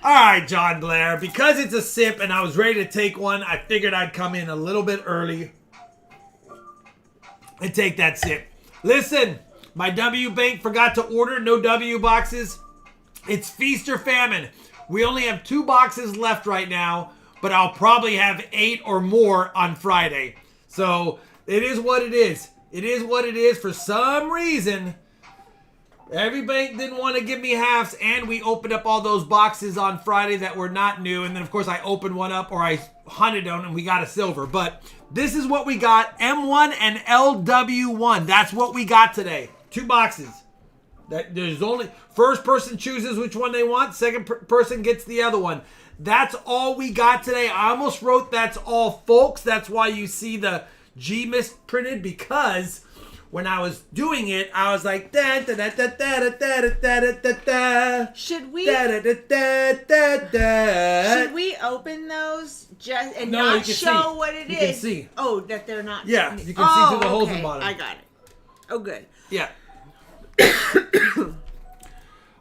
All right, John Blair. Because it's a sip and I was ready to take one, I figured I'd come in a little bit early and take that sip. Listen, my W Bank forgot to order. No W boxes. It's feast or famine. We only have 2 boxes left right now, but I'll probably have 8 or more on Friday. So it is what it is. It is what it is. For some reason, every bank didn't want to give me halves, and we opened up all those boxes on Friday that were not new. And then, of course, I opened one up, or I hunted them, and we got a silver. But this is what we got, M1 and LW1. That's what we got today. 2 boxes. There's only first person chooses which one they want. Second person gets the other one. That's all we got today. I almost wrote that's all, folks. That's why you see the G misprinted, because when I was doing it, I was like, da da da da da da da da da da. Should we? Da da da da da da. Should we open those just and not show what it is? You can see. Oh, that they're not. Yeah, you can see through the holes in the bottom. I got it. Oh, good. Yeah.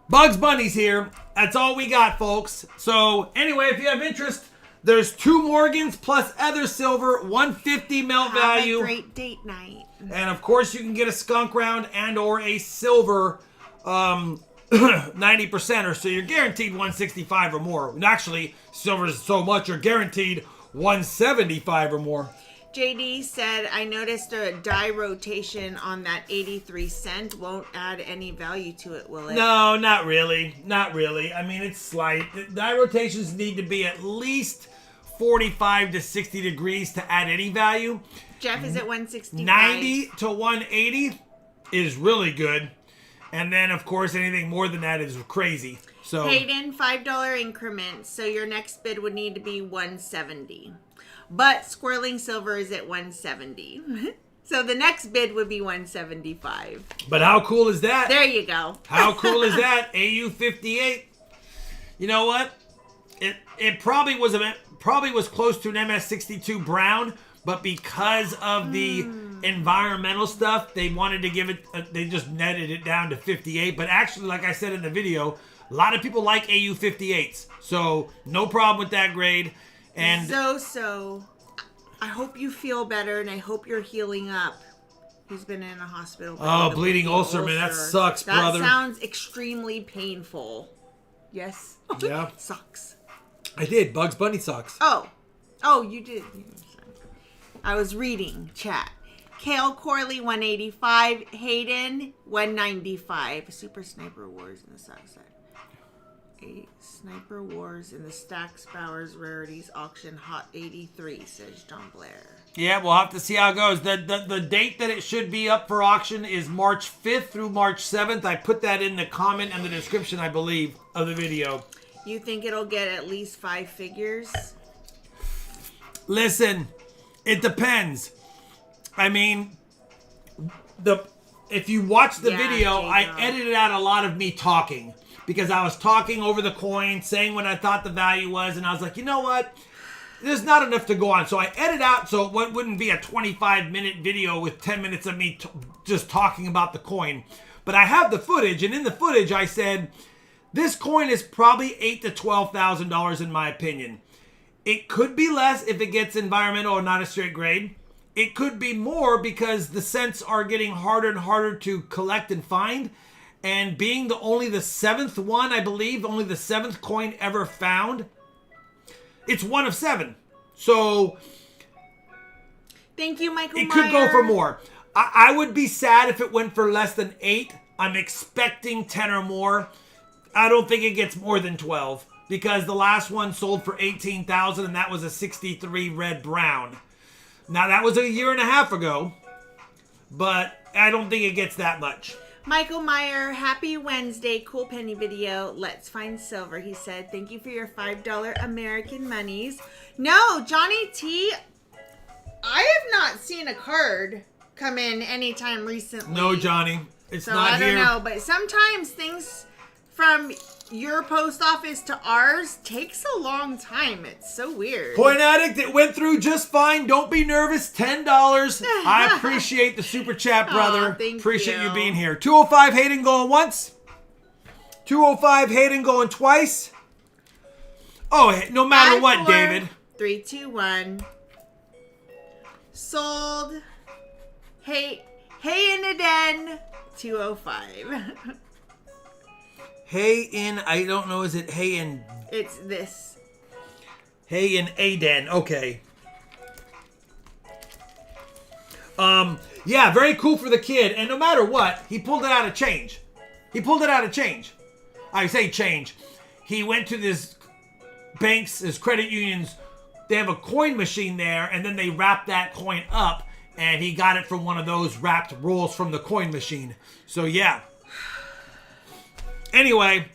Bugs Bunny's here. That's all we got, folks. So anyway, if you have interest, there's 2 Morgans plus other silver, 150 melt value. Have a great date night. And of course, you can get a skunk round and or a silver 90%er. So you're guaranteed 165 or more. And actually, silver is so much, you're guaranteed 175 or more. JD said, I noticed a die rotation on that 83 cent. Won't add any value to it, will it? No, not really. Not really. I mean, it's slight. Die rotations need to be at least 45 to 60 degrees to add any value. Jeff is at 165. 90 to 180 is really good. And then, of course, anything more than that is crazy. So Hayden, $5 increments. So your next bid would need to be 170. But Squirreling Silver is at 170. So the next bid would be 175. But how cool is that? There you go. How cool is that? AU58. You know what? It probably was close to an MS62 brown, but because of the environmental stuff, they wanted to give it. They just netted it down to 58. But actually, like I said in the video, a lot of people like AU58s, so no problem with that grade. And so, I hope you feel better, and I hope you're healing up. He's been in a hospital. Oh, bleeding ulcer, man, that sucks, brother. That sounds extremely painful. Yes? Yeah. Sucks. I did. Bugs Bunny sucks. Oh, you did. I was reading chat. Kale Corley, 185. Hayden, 195. Super Sniper Wars in the south side. Sniper Wars in the Stacks Bowers Rarities Auction Hot 83, says John Blair. Yeah, we'll have to see how it goes. The date that it should be up for auction is March 5th through March 7th. I put that in the comment and the description, I believe, of the video. You think it'll get at least 5 figures? Listen, it depends. I mean, if you watch the video, I edited out a lot of me talking. Because I was talking over the coin, saying what I thought the value was, and I was like, you know what? There's not enough to go on. So I edit out so it wouldn't be a 25-minute video with 10 minutes of me just talking about the coin. But I have the footage, and in the footage I said, this coin is probably $8,000 to $12,000 in my opinion. It could be less if it gets environmental or not a straight grade. It could be more because the cents are getting harder and harder to collect and find. And being only the 7th one, I believe, only the 7th coin ever found, it's 1 of 7. So thank you, Michael it Meyer. could go for more. I would be sad if it went for less than 8. I'm expecting 10 or more. I don't think it gets more than 12 because the last one sold for $18,000 and that was a 63 red brown. Now that was a year and a half ago, but I don't think it gets that much. Michael Meyer, happy Wednesday, cool penny video. Let's find silver. He said, thank you for your $5 American monies. No, Johnny T, I have not seen a card come in anytime recently. No, Johnny, it's so not here. I don't know, but sometimes things from your post office to ours takes a long time. It's so weird. Point Addict, it went through just fine. Don't be nervous. $10. I appreciate the super chat, brother. Thank appreciate you being here. 205 Hayden going once. 205, Hayden going twice. Oh, no matter what, David. 3, 2, 1. Sold. Hey in the den. 205. Hey in, I don't know, is it hey in? It's this. Hey in Aden, okay. Yeah, very cool for the kid. And no matter what, he pulled it out of change. I say change. He went to this banks, his credit unions. They have a coin machine there, and then they wrap that coin up, and he got it from one of those wrapped rolls from the coin machine. So, yeah. Anyway.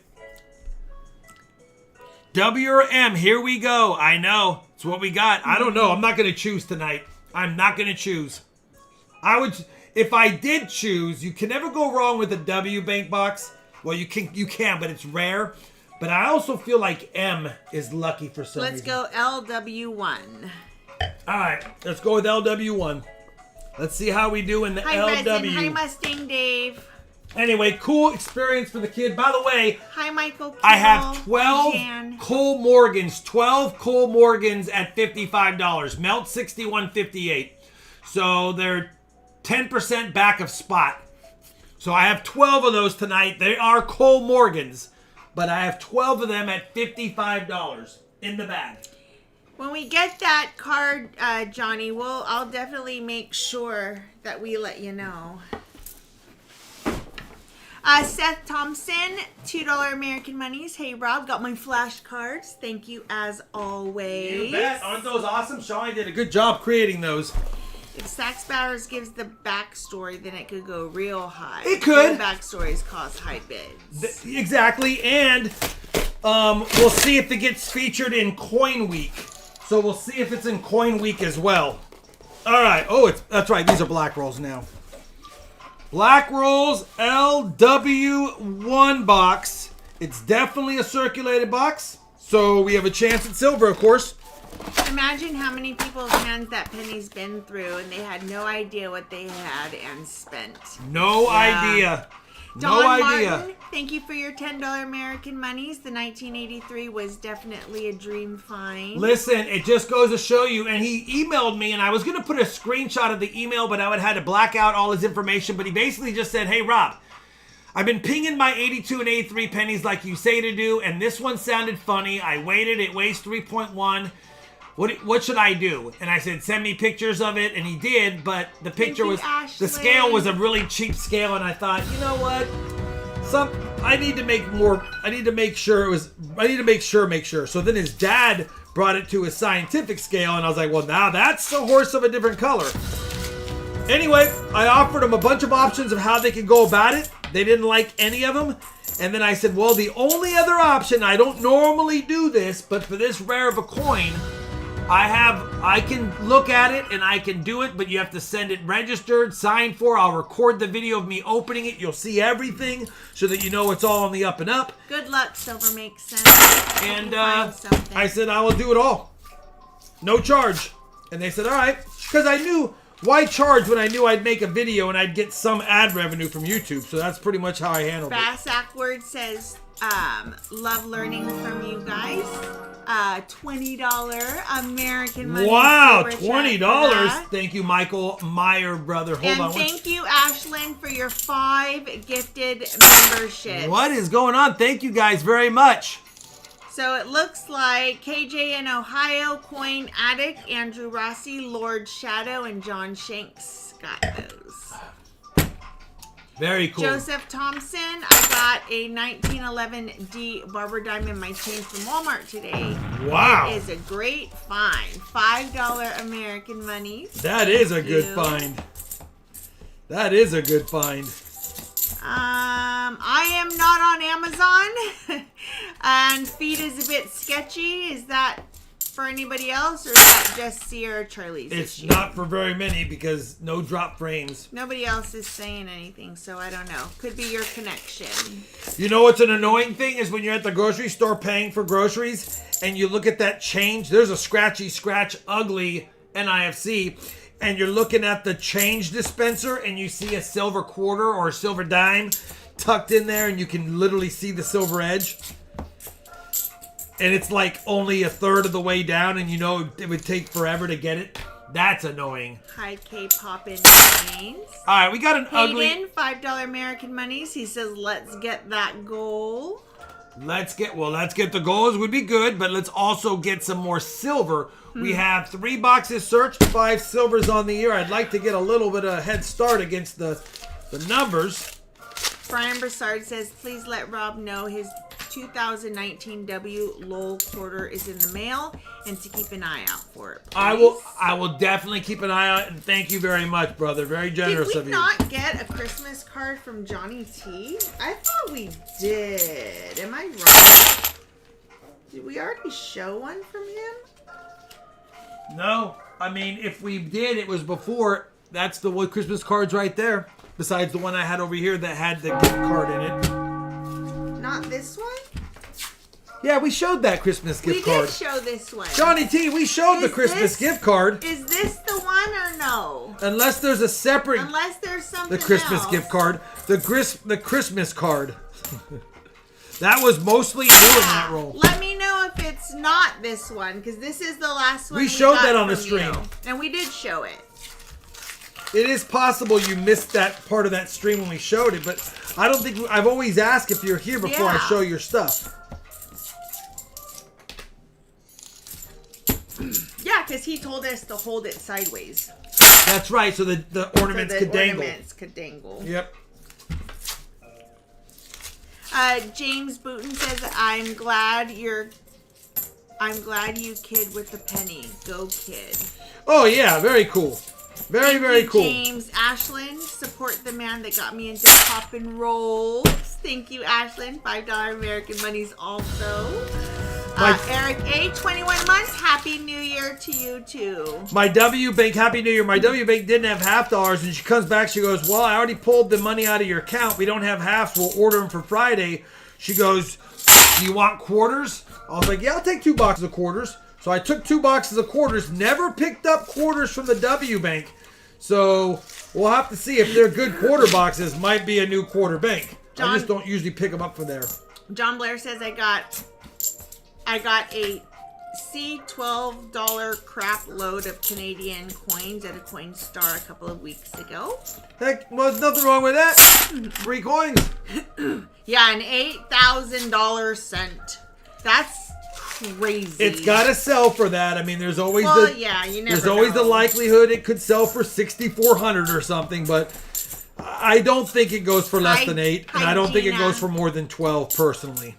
W or M, here we go. I know. It's what we got. I don't know. I'm not going to choose tonight. I'm not going to choose. I would, if I did choose, you can never go wrong with a W bank box. Well, you can, but it's rare. But I also feel like M is lucky for some reason. Let's go LW1. All right, let's go with LW1. Let's see how we do in the Hi, LW. Resin. Hi, Mustang Dave. Anyway, cool experience for the kid. By the way, hi, Michael Kill. I have 12 Cole Morgans. 12 Cole Morgans at $55. Melt $61.58. So they're 10% back of spot. So I have 12 of those tonight. They are Cole Morgans, but I have 12 of them at $55 in the bag. When we get that card, Johnny, I'll definitely make sure that we let you know. Seth Thompson, $2 American monies. Hey, Rob, got my flashcards. Thank you as always. You bet. Aren't those awesome? Shawnee did a good job creating those. If Sax Bowers gives the backstory, then it could go real high. It could. The backstories cause high bids. Exactly. And we'll see if it gets featured in Coin Week. So we'll see if it's in Coin Week as well. All right. Oh, that's right. These are black rolls now. Black Rolls LW1 box. It's definitely a circulated box. So we have a chance at silver, of course. Imagine how many people's hands that penny's been through and they had no idea what they had and spent. No idea. No idea. Martin, thank you for your $10 American monies. The 1983 was definitely a dream find. Listen, it just goes to show you, and he emailed me, and I was going to put a screenshot of the email, but I would have had to black out all his information, but he basically just said, hey, Rob, I've been pinging my 82 and 83 pennies like you say to do, and this one sounded funny. I waited. It weighs 3.1. What should I do? And I said, send me pictures of it, and he did, but the picture was, the scale was a really cheap scale, and I thought, you know what? I need to make sure. So then his dad brought it to his scientific scale, and I was like, well, now that's a horse of a different color. Anyway, I offered them a bunch of options of how they could go about it. They didn't like any of them. And then I said, well, the only other option, I don't normally do this, but for this rare of a coin, I can look at it and I can do it, but you have to send it registered, signed for. I'll record the video of me opening it. You'll see everything so that you know it's all on the up and up. Good luck, Silver makes sense. And I said, I will do it all. No charge. And they said, all right. Because I knew, why charge when I knew I'd make a video and I'd get some ad revenue from YouTube. So that's pretty much how I handled it. Bass Ackward says, love learning from you guys. $20 American money. Wow, $20. Thank you, Michael Meyer, brother. Hold on. And thank you, Ashlyn, for your 5 gifted memberships. What is going on? Thank you guys very much. So it looks like KJ in Ohio, Coin Addict, Andrew Rossi, Lord Shadow, and John Shanks got those. Very cool. Joseph Thompson, I got a 1911D Barber Diamond my chain from Walmart today. Wow. It is a great find. $5 American money. That is a good find. That is a good find. I am not on Amazon. And feed is a bit sketchy. Is that for anybody else, or is that just Sierra Charlie's It's issue? not for very many because no drop frames. Nobody else is saying anything, so I don't know. Could be your connection. You know what's an annoying thing is when you're at the grocery store paying for groceries and you look at that change. There's a scratchy, ugly NIFC, and you're looking at the change dispenser and you see a silver quarter or a silver dime tucked in there and you can literally see the silver edge. And it's like only a third of the way down and you know it would take forever to get it. That's annoying. Hi, K-pop in Queens. All right, we got an ugly... Hayden, $5 American monies. He says, let's get that goal. Let's get the goals would be good, but let's also get some more silver. We have 3 boxes searched, 5 silvers on the year. I'd like to get a little bit of a head start against the numbers. Brian Broussard says, please let Rob know his 2019 W LOL quarter is in the mail and to keep an eye out for it, please. I will definitely keep an eye out, and thank you very much, brother. Very generous of you. Did we not get a Christmas card from Johnny T? I thought we did. Am I wrong? Did we already show one from him? No. I mean, if we did, it was before. That's the one Christmas cards right there. Besides the one I had over here that had the gift card in it. Not this one? Yeah, we showed that Christmas gift card. We did show this one. Johnny T, we showed the Christmas gift card. Is this the one or no? Unless there's a separate... Unless there's something The Christmas else. gift card. The Christmas card. That was mostly new in that roll. Let me know if it's not this one, because this is the last one We showed got that on the from stream. you. And we did show it. It is possible you missed that part of that stream when we showed it, but I don't think... I've always asked if you're here before I show your stuff. Yeah, because he told us to hold it sideways. That's right, so the ornaments could dangle. Ornaments could dangle. Yep. James Booton says, I'm glad you kid with the penny. Go kid. Oh yeah, very cool. Very cool. James Ashland, support the man that got me into pop and rolls. Thank you, Ashland. $5 American monies also. Eric A, 21 months. Happy New Year to you too. My W Bank, Happy New Year. My W Bank didn't have $half, and she comes back. She goes, well, I already pulled the money out of your account. We don't have halves. We'll order them for Friday. She goes, do you want quarters? I was like, yeah, I'll take 2 boxes of quarters. So I took 2 boxes of quarters. Never picked up quarters from the W Bank. So we'll have to see if they're good quarter boxes. Might be a new quarter bank. I just don't usually pick them up from there. John Blair says I got a $12 crap load of Canadian coins at a coin store a couple of weeks ago. Heck, well, there's nothing wrong with that. Free coins. Yeah, an $8,000 cent. That's crazy. It's got to sell for that. I mean, there's always there's always the likelihood it could sell for $6,400 or something, but I don't think it goes for less than 8, and I don't think it goes for more than 12 personally.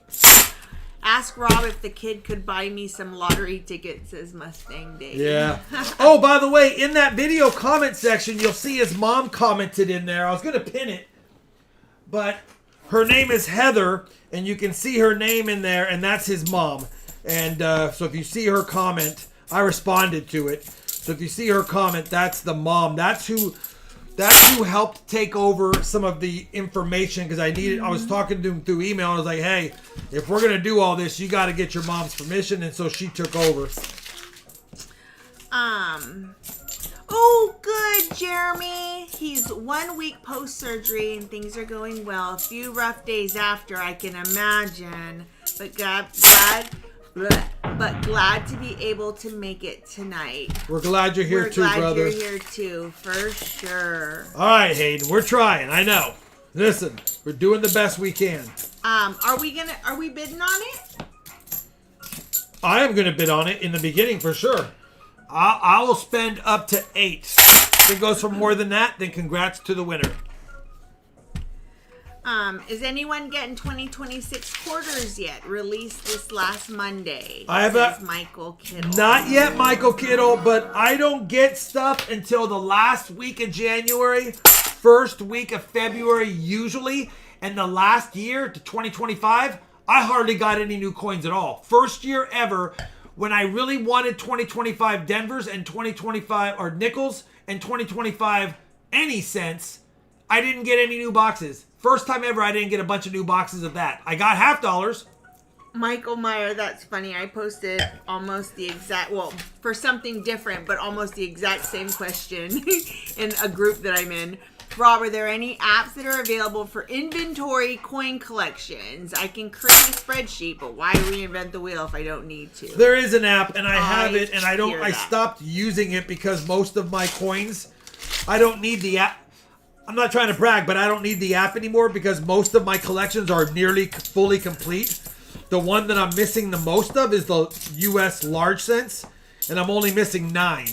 Ask Rob if the kid could buy me some lottery tickets, says Mustang Dave. Yeah. Oh, by the way, in that video comment section, you'll see his mom commented in there. I was going to pin it, but her name is Heather, and you can see her name in there, and that's his mom. And so if you see her comment, I responded to it. So if you see her comment, that's the mom. That's who helped take over some of the information, because I was talking to him through email, and I was like, hey, if we're going to do all this, you got to get your mom's permission. And so she took over. Oh, good, Jeremy. He's 1 week post-surgery and things are going well. A few rough days after, I can imagine. But glad to be able to make it tonight. We're glad you're here too, brother. We're glad you're here too, for sure. All right, Hayden, we're trying. I know. Listen, we're doing the best we can. Are we bidding on it? I am gonna bid on it in the beginning for sure. I will spend up to 8. If it goes for more than that, then congrats to the winner. Is anyone getting 2026 quarters yet? Released this last Monday. I have Michael Kittle. Not yet, Michael Kittle, but I don't get stuff until the last week of January, first week of February usually, and the last year to 2025, I hardly got any new coins at all. First year ever when I really wanted 2025 Denvers and 2025 or nickels and 2025 any cents, I didn't get any new boxes. First time ever I didn't get a bunch of new boxes of that. I got $half. Michael Meyer, that's funny. I posted almost the exact, well, for something different, but almost the exact same question in a group that I'm in. Rob, are there any apps that are available for inventory coin collections? I can create a spreadsheet, but why reinvent the wheel if I don't need to? There is an app, and I have it, and I hear that. stopped using it because most of my coins, I don't need the app. I'm not trying to brag, but I don't need the app anymore because most of my collections are nearly fully complete. The one that I'm missing the most of is the US large cents, and I'm only missing 9.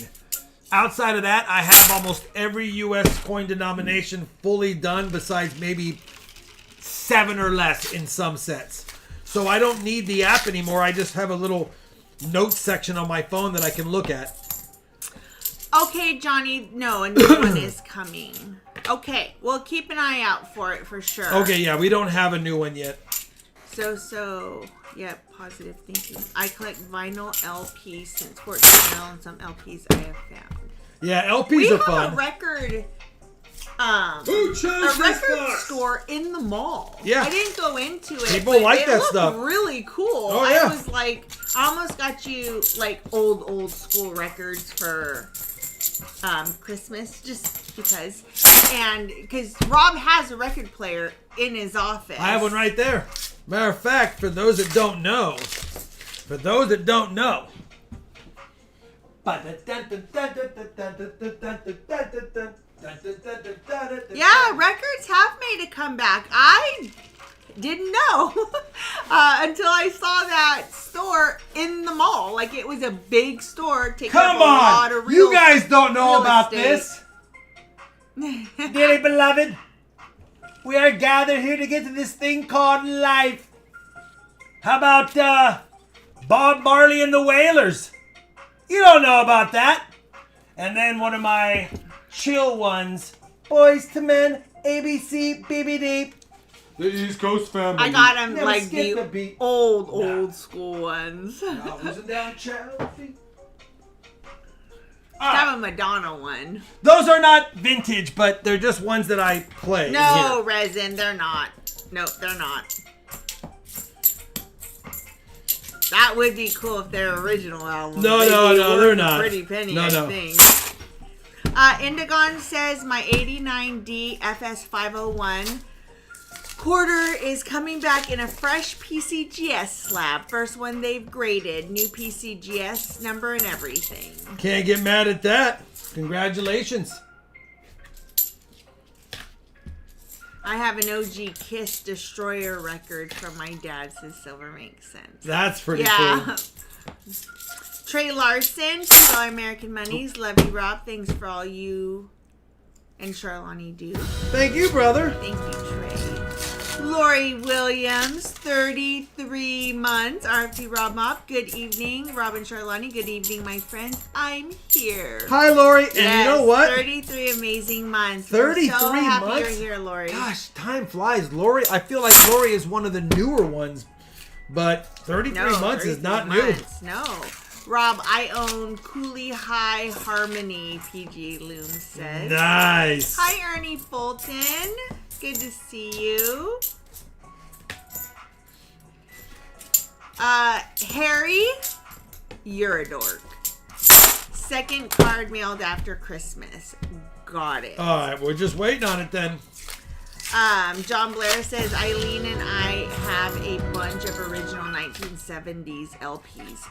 Outside of that, I have almost every US coin denomination fully done besides maybe 7 or less in some sets. So I don't need the app anymore. I just have a little notes section on my phone that I can look at. Okay, Johnny. No, a new one is coming. Okay, we'll keep an eye out for it for sure. Okay, yeah, we don't have a new one yet. Yeah, positive thinking. I collect vinyl LPs since 14 mil and some LPs I have found. Yeah, LPs we are have fun. a record, Who chose a record store in the mall. Yeah. I didn't go into it. People but like that it stuff. looked really cool. Oh, yeah. I was like, I almost got you like old school records for Christmas just because. And because Rob has a record player in his office. I have one right there. Matter of fact, for those that don't know. Yeah, records have made a comeback. I didn't know until I saw that store in the mall. Like it was a big store taking up a lot of real. You guys don't know real about estate. this. Dearly beloved, we are gathered here to get to this thing called life. How about Bob Marley and the Wailers? You don't know about that. And then one of my chill ones, Boys to Men, ABC, BBD. The East Coast family. I got them Never like skipped a the beat. old school ones. Losing down Chelsea. I have a Madonna one. Those are not vintage, but they're just ones that I play. No, here. resin, they're not. Nope, they're not. That would be cool if they're original albums. No, They'd no, be no, worth they're a not. Pretty penny, No, I no. think. Indigon says my 89D FS501 quarter is coming back in a fresh PCGS slab. First one they've graded. New PCGS number and everything. Can't get mad at that. Congratulations. I have an OG Kiss Destroyer record from my dad, says Silver makes sense. That's pretty Yeah. cool. Trey Larson, $2 American Monies. Love you, Rob. Thanks for all you and Charlani do. Thank you, brother. Thank you, Trey. Lori Williams, 33 months. RFT Rob Mop, good evening. Rob and Charlani, good evening, my friends. I'm here. Hi, Lori. And Yes, you know what? 33 amazing months. 33 We're so happy months? you're here, Lori. Gosh, time flies. Lori, I feel like Lori is one of the newer ones, but 33 months is 33 not new. months, no. Rob, I own Cooley High Harmony, PG Loom says. Nice. Hi, Ernie Fulton. Good to see you. Harry, you're a dork. Second card mailed after Christmas. Got it. All right, we're just waiting on it then. John Blair says, Eileen and I have a bunch of original 1970s LPs.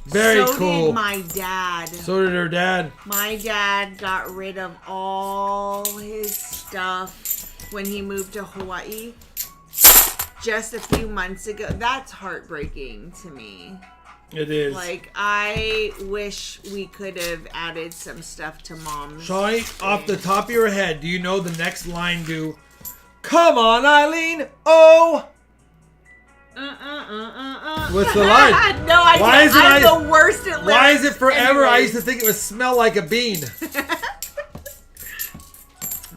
Very so cool. Did my dad. So did her dad. My dad got rid of all his stuff when he moved to Hawaii just a few months ago. That's heartbreaking to me. It is. Like, I wish we could have added some stuff to Mom's. Shawnee, off the top of your head, do you know the next line to Come on, Eileen. Oh. What's the line? No, I Why can't. is it I'm the worst at lyrics. Why is it forever? I anyways. used to think it was smell like a bean.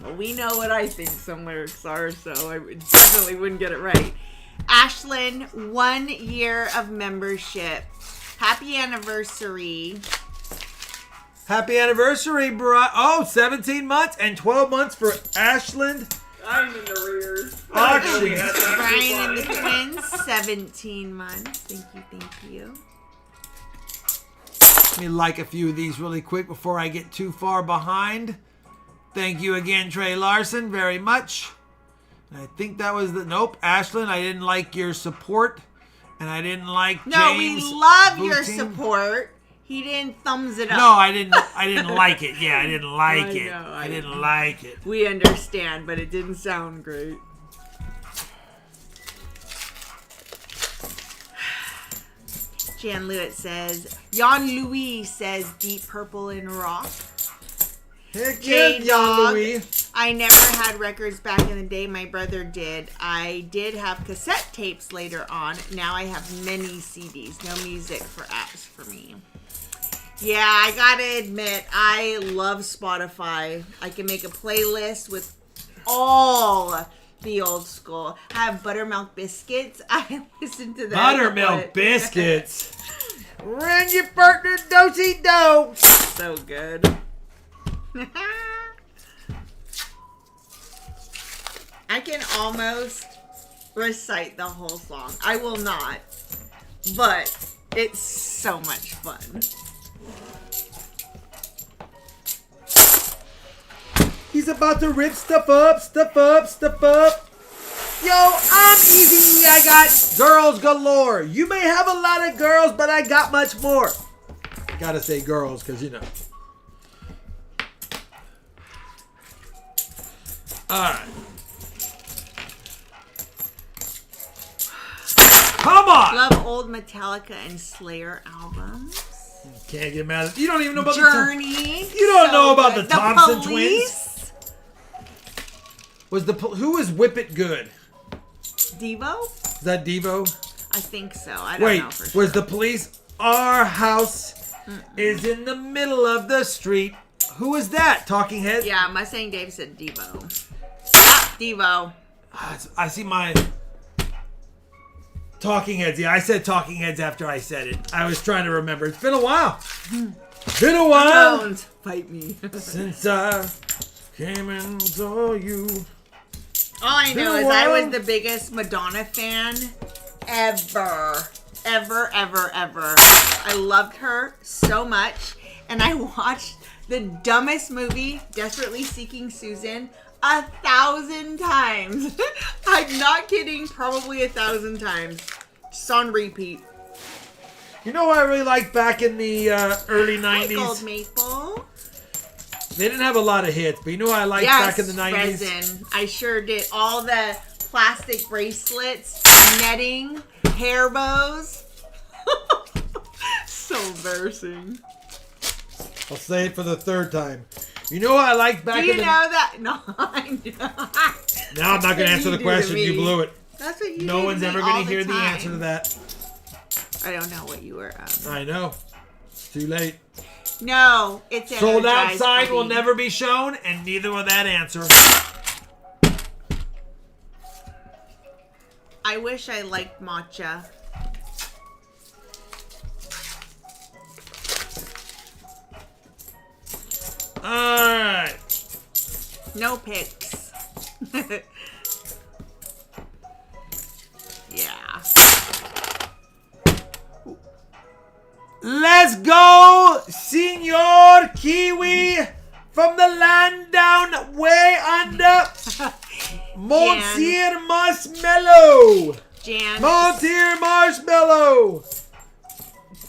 Well, we know what I think some lyrics are, so I definitely wouldn't get it right. Ashlyn, 1 year of membership. Happy anniversary. Happy anniversary, bro. Oh, 17 months and 12 months for Ashland. I'm in the rears. Auction. Brian and the twins, 17 months. Thank you. Let me like a few of these really quick before I get too far behind. Thank you again, Trey Larson, very much. I think that was the... Nope, Ashlyn, I didn't like your support. And I didn't like No, James we love your Boutin. support. He didn't thumbs it up. No, I didn't like it. Yeah, I didn't like it. know, I didn't like it. We understand, but it didn't sound great. Jan Lewitt says, Jan Louis says Deep Purple in rock. Heck yeah, J-Dog. Louis. I never had records back in the day. My brother did. I did have cassette tapes later on. Now I have many CDs. No music for apps for me. Yeah, I gotta admit, I love Spotify. I can make a playlist with all the old school. I have Buttermilk Biscuits. I listen to that. Buttermilk Biscuits. Run your partner, do-si-do. So good. I can almost recite the whole song. I will not, but it's so much fun. He's about to rip stuff up, stuff up, stuff up. Yo, I'm easy. I got girls galore. You may have a lot of girls, but I got much more. Gotta say girls, because you know. Alright. Come on! Love old Metallica and Slayer albums. Can't get mad at you. Don't even know about Journey. You don't know about good. the Thompson Police. Twins? Who was Whip It Good? Devo? Is that Devo? I think so. I don't know for sure. Was the police? Our house is in the middle of the street. Who is that? Talking Heads? Yeah, Mustang Dave said Devo. Ah, Devo. I see my Talking Heads. Yeah, I said Talking Heads after I said it. I was trying to remember. It's been a while. Been a while. Don't fight me. Since I came and saw you. All I know is I was the biggest Madonna fan ever. Ever, ever, ever. I loved her so much. And I watched the dumbest movie, Desperately Seeking Susan, 1,000 times. I'm not kidding. Probably 1,000 times. Just on repeat. You know what I really liked back in the early 90s? Gold Maple. They didn't have a lot of hits, but you know what I liked back in the 90s? Resin. I sure did. All the plastic bracelets, netting, hair bows. So embarrassing. I'll say it for the third time. You know what I liked back Do you in the... know that? No, I know. Now I'm not going to answer the question. You blew it. That's what you No do one's to me ever all going to hear the the time. answer to that. I don't know what you were. I know. It's too late. No, it's Sold out energized, sign will buddy. never be shown, and neither will that answer. I wish I liked matcha. Alright. No pics. Yeah. Let's go, Senor Kiwi, from the land down way under. Monsieur Marshmallow. Jan. Monsieur Marshmallow.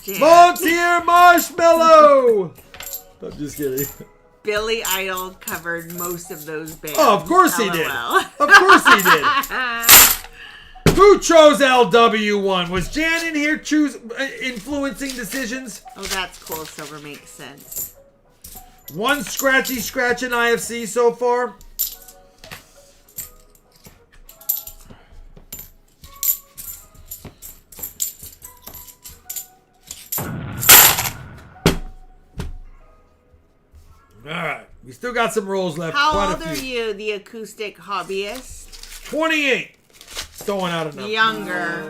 Jan. Monsieur Marshmallow. I'm just kidding. Billy Idol covered most of those bands. Oh, of course he did. LOL. Of course he did. Who chose LW1? Was Jan in here influencing decisions? Oh, that's cool. Silver makes sense. One scratchy scratch in IFC so far. Alright, we still got some rolls left. How Quite old a are few. you, the acoustic hobbyist? 28. Throwing out enough. Younger.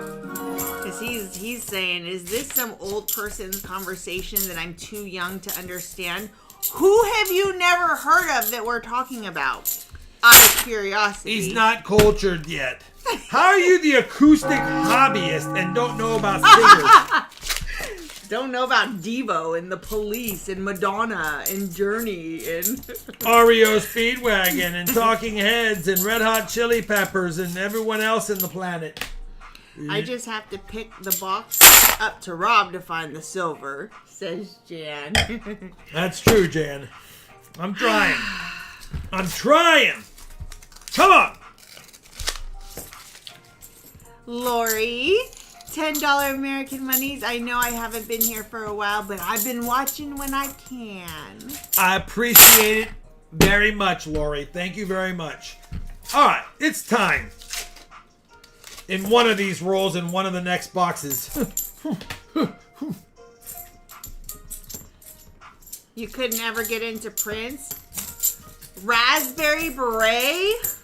Because he's saying, is this some old person's conversation that I'm too young to understand? Who have you never heard of that we're talking about? Out of curiosity. He's not cultured yet. How are you the acoustic hobbyist and don't know about singers? Don't know about Devo and the Police and Madonna and Journey and REO Speedwagon and Talking Heads and Red Hot Chili Peppers and everyone else in the planet. I just have to pick the box up to Rob to find the silver, says Jan. That's true, Jan. I'm trying. I'm trying. Come on. Lori, $10 American monies. I know I haven't been here for a while, but I've been watching when I can. I appreciate it very much, Lori. Thank you very much. All right, it's time. In one of these rolls, in one of the next boxes. You couldn't ever get into Prince? Raspberry Beret?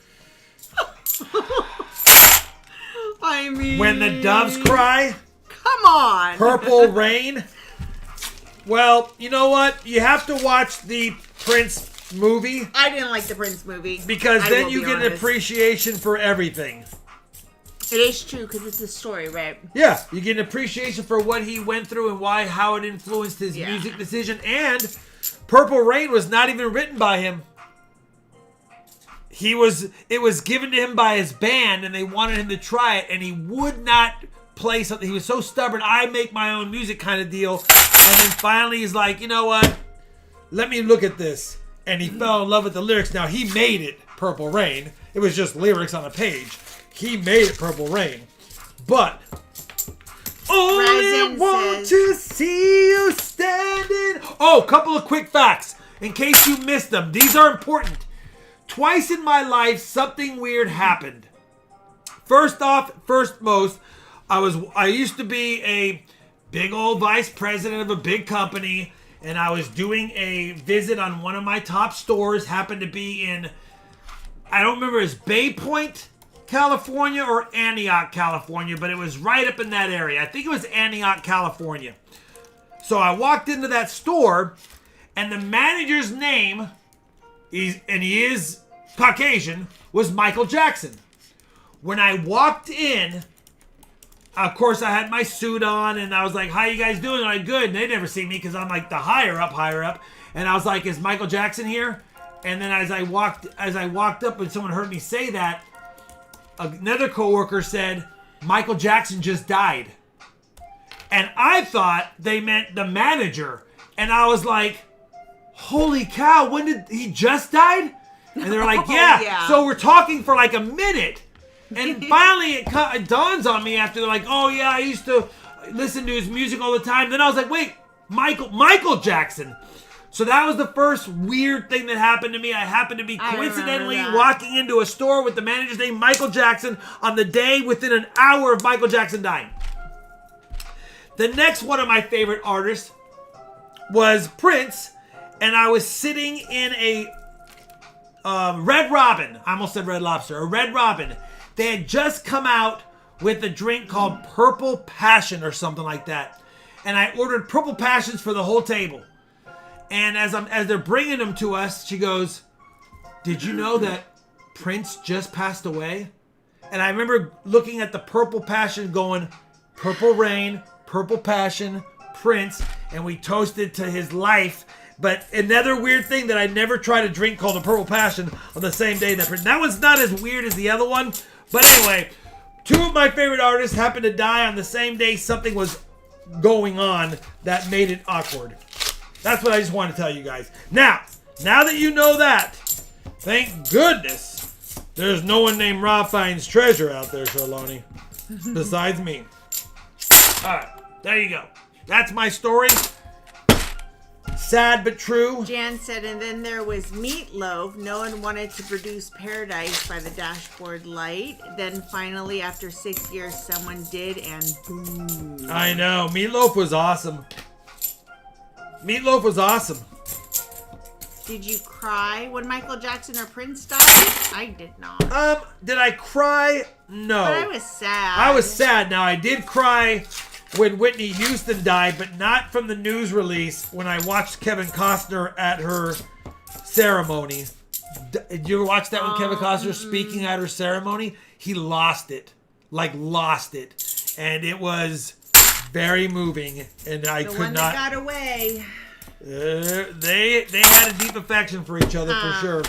I mean... When the Doves Cry? Come on! Purple Rain? Well, you know what? You have to watch the Prince movie. I didn't like the Prince movie. Because I then will you be get an honest. appreciation for everything. It is true, because it's a story, right? Yeah, you get an appreciation for what he went through and how it influenced his Yeah. music decision. And Purple Rain was not even written by him. It was given to him by his band, and they wanted him to try it, and he would not play something. He was so stubborn, I make my own music kind of deal. And then finally he's like, you know what? Let me look at this. And he fell in love with the lyrics. Now, he made it Purple Rain. It was just lyrics on a page. He made it Purple Rain. But only want to see you standing. Oh, a couple of quick facts in case you missed them. These are important. Twice in my life, something weird happened. First off, I used to be a big old vice president of a big company, and I was doing a visit on one of my top stores. Happened to be in, I don't remember, it's Bay Point, California or Antioch, California, but it was right up in that area. I think it was Antioch, California. So I walked into that store, and the manager's name, he is Caucasian, was Michael Jackson. When I walked in, of course I had my suit on, and I was like, how you guys doing? I'm like, good. And they never see me because I'm like the higher up. And I was like, is Michael Jackson here? And then as I walked up and someone heard me say that, another coworker said, Michael Jackson just died. And I thought they meant the manager. And I was like, holy cow, when did he just died? And they're like, yeah. So we're talking for like a minute. And finally it dawns on me after they're like, oh yeah, I used to listen to his music all the time. Then I was like, wait, Michael Jackson. So that was the first weird thing that happened to me. I happened to be coincidentally walking into a store with the manager's name, Michael Jackson, on the day within an hour of Michael Jackson dying. The next one of my favorite artists was Prince, and I was sitting in a Red Robin. I almost said Red Lobster. A Red Robin. They had just come out with a drink called Purple Passion or something like that. And I ordered Purple Passions for the whole table. And as they're bringing them to us, she goes, did you know that Prince just passed away? And I remember looking at the Purple Passion going, Purple Rain, Purple Passion, Prince, and we toasted to his life. But another weird thing that I never tried a drink called a Purple Passion on the same day that Prince. That one's not as weird as the other one. But anyway, two of my favorite artists happened to die on the same day something was going on that made it awkward. That's what I just wanted to tell you guys. Now that you know that, thank goodness there's no one named RobFindsTreasure out there, Charlone, besides me. All right, there you go. That's my story. Sad but true. Jan said, and then there was Meatloaf. No one wanted to produce Paradise by the Dashboard Light. Then finally, after 6 years, someone did, and boom. I know. Meatloaf was awesome. Meatloaf was awesome. Did you cry when Michael Jackson or Prince died? I did not. Did I cry? No. But I was sad. I was sad. Now, I did cry when Whitney Houston died, but not from the news release when I watched Kevin Costner at her ceremony. Did you ever watch that when Kevin Costner speaking at her ceremony? He lost it. Like, lost it. And it was very moving, and I The could one not. that got away. They had a deep affection for each other for sure.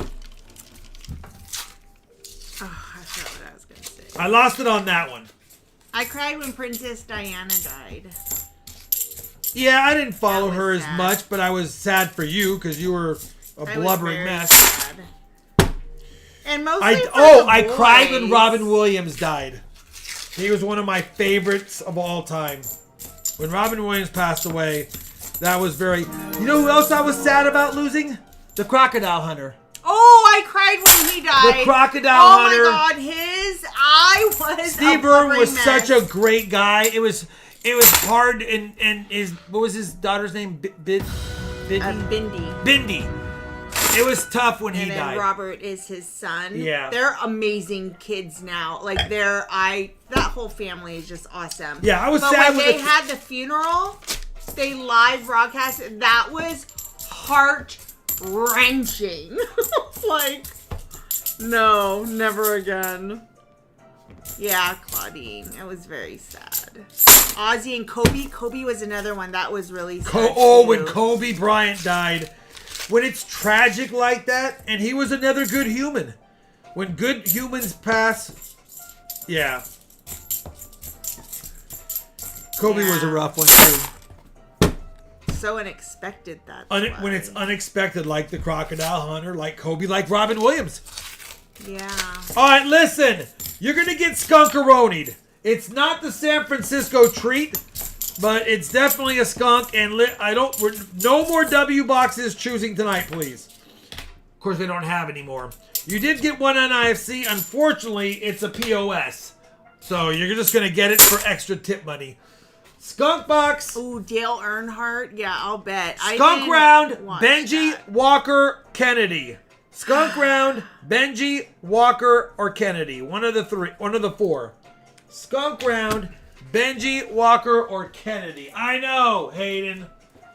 Oh, I forgot what I was going to say. I lost it on that one. I cried when Princess Diana died. Yeah, I didn't follow That was her as sad. much, but I was sad for you because you were a I was blubbering very mess. sad. And mostly for the I cried when boys. Robin Williams died. He was one of my favorites of all time. When Robin Williams passed away, that was very... You know who else I was sad about losing? The Crocodile Hunter. Oh, I cried when he died. The Crocodile Hunter. Oh my God, I was Steve a Irwin was mess. such a great guy. It was hard, and his... What was his daughter's name? Bindi. Bindi. It was tough when he And then died. Robert is his son. Yeah. They're amazing kids now. Like that whole family is just awesome. Yeah, I was but sad when when they had the funeral, they live broadcast, that was heart wrenching. Like, no, never again. Yeah, Claudine. It was very sad. Ozzy and Kobe. Kobe was another one that was really sad. When Kobe Bryant died. When it's tragic like that, and he was another good human. When good humans pass, yeah. Kobe was a rough one too. So unexpected that. When it's unexpected, like the Crocodile Hunter, like Kobe, like Robin Williams. Yeah. All right, listen. You're gonna get skunkaronied. It's not the San Francisco treat, but it's definitely a skunk. And no more W boxes choosing tonight, please. Of course, they don't have any more. You did get one on IFC. Unfortunately, it's a POS, so you're just gonna get it for extra tip money. Skunk box. Ooh, Dale Earnhardt. Yeah, I'll bet. Skunk round. Watch Benji, that. Walker, Kennedy. Skunk round. Benji, Walker, or Kennedy. One of the three. One of the four. Skunk round. Benji, Walker, or Kennedy. I know, Hayden.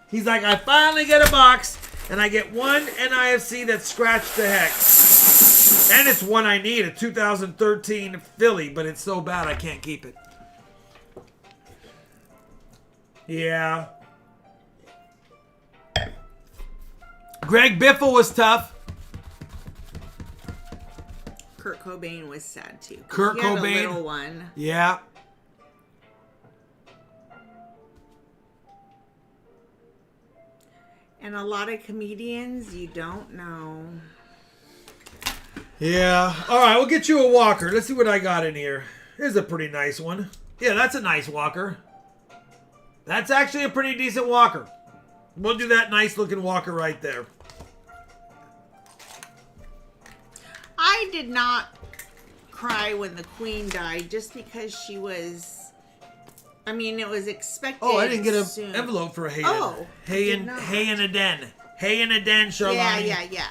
He's like, I finally get a box, and I get one NIFC that's scratched the heck. And it's one I need, a 2013 Philly, but it's so bad I can't keep it. Yeah. Greg Biffle was tough. Kurt Cobain was sad too. Kurt He had Cobain. a little one. Yeah. And a lot of comedians you don't know. Yeah. All right, we'll get you a walker. Let's see what I got in here. Here's a pretty nice one. Yeah, that's a nice walker. That's actually a pretty decent walker. We'll do that nice looking walker right there. I did not cry when the Queen died just because she was... I mean, it was expected. Oh, I didn't get soon. an envelope for Hayden. Oh, Hay did in not. a den. Hay in a den, Charlene. Yeah.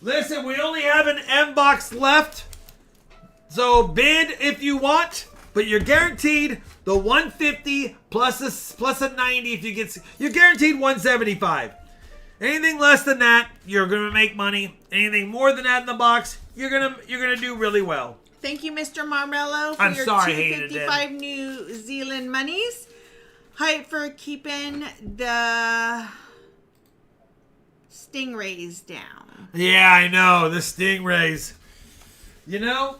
Listen, we only have an M box left. So bid if you want, but you're guaranteed the 150 plus a 90 if you get. You're guaranteed 175. Anything less than that, you're gonna make money. Anything more than that in the box, you're gonna do really well. Thank you, Mr. Marmello, for I'm your sorry, Hayden, 255 New Zealand monies. Hype for keeping the stingrays down. Yeah, I know the stingrays. You know,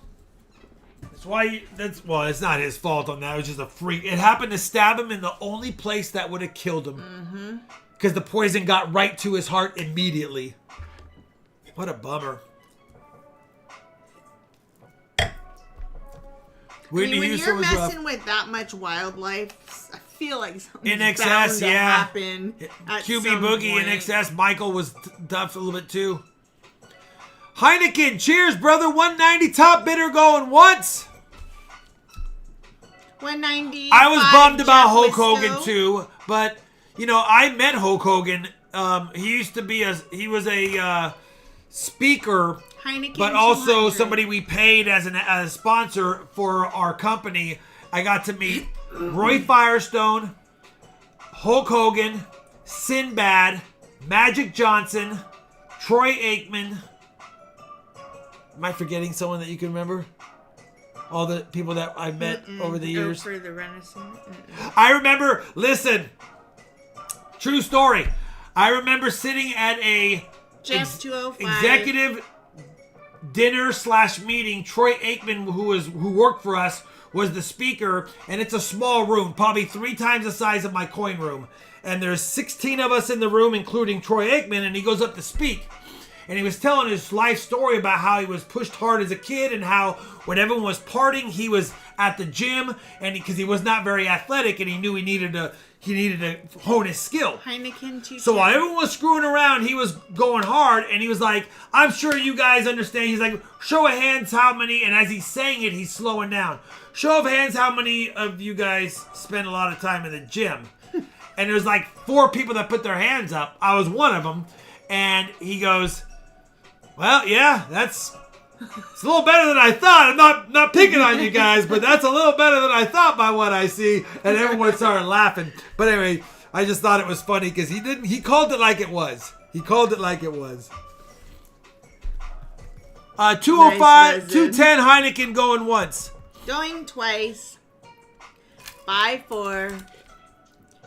that's why. It's not his fault on that. It was just a freak. It happened to stab him in the only place that would have killed him. Mm-hmm. Because the poison got right to his heart immediately. What a bummer. When you're messing with that much wildlife, I feel like something's In excess, bound to yeah. happen at QB some Boogie point. in excess. Michael was tough a little bit too. Heineken, cheers, brother. 190 top bidder going once. 190. I was bummed about Hulk Jeff Hogan Briscoe. too, but you know I met Hulk Hogan. He was a speaker, Heineken but also 200. somebody we paid as a sponsor for our company. I got to meet Roy Firestone, Hulk Hogan, Sinbad, Magic Johnson, Troy Aikman. Am I forgetting someone that you can remember? all the people that I met over the years. For the Renaissance. I remember, listen, true story. I remember sitting at a Jeff 205. executive dinner / meeting. Troy Aikman, who worked for us, was the speaker, and it's a small room, probably 3 times the size of my coin room. And there's 16 of us in the room, including Troy Aikman, and he goes up to speak. And he was telling his life story about how he was pushed hard as a kid and how when everyone was partying, he was at the gym and because he was not very athletic and he knew he needed to hone his skill. Heineken 210. So while everyone was screwing around, he was going hard and he was like, I'm sure you guys understand. He's like, show of hands how many, and as he's saying it, he's slowing down. Show of hands how many of you guys spend a lot of time in the gym. And there's like 4 people that put their hands up. I was one of them. And he goes, well, yeah, it's a little better than I thought. I'm not picking on you guys, but that's a little better than I thought by what I see. And everyone started laughing. But anyway, I just thought it was funny because he called it like it was. He called it like it was. 205, Nice, 210 Heineken going once. Going twice. 5, 4,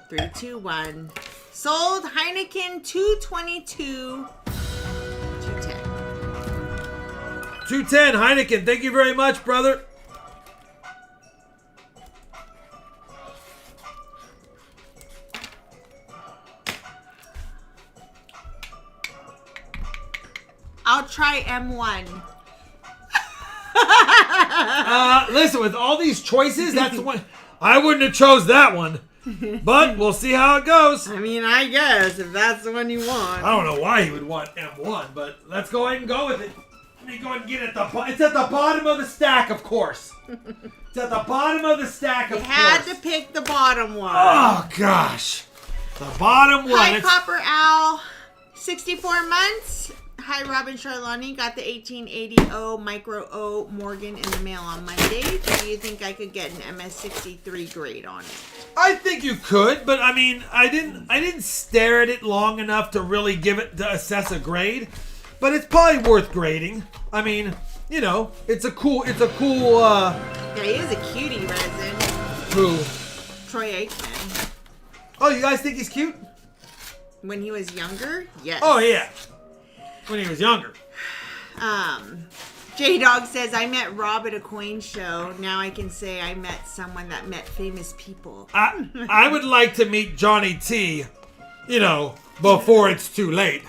3, 2, 1. Sold Heineken 222. 210. 210 Heineken. Thank you very much, brother. I'll try M1. Listen, with all these choices, that's the one. I wouldn't have chose that one. But we'll see how it goes. I mean, I guess if that's the one you want. I don't know why he would want M1, but let's go ahead and go with it. Let me go ahead and get it. It's at the bottom of the stack, of course. It's at the bottom of the stack, of You course. had to pick the bottom one. Oh, gosh. The bottom one. Hi, Copper Owl. 64 months. Hi, Robin Charlani. Got the 1880 Micro O Morgan in the mail on Monday. Do you think I could get an MS63 grade on it? I think you could, but I mean, I didn't stare at it long enough to really to assess a grade. But it's probably worth grading. I mean, you know, it's a cool. Yeah, he is a cutie, Resin. Who? Troy Aikman. Oh, you guys think he's cute? When he was younger, yes. Oh yeah. When he was younger. J-Dog says, I met Rob at a coin show. Now I can say I met someone that met famous people. I would like to meet Johnny T, you know, before it's too late.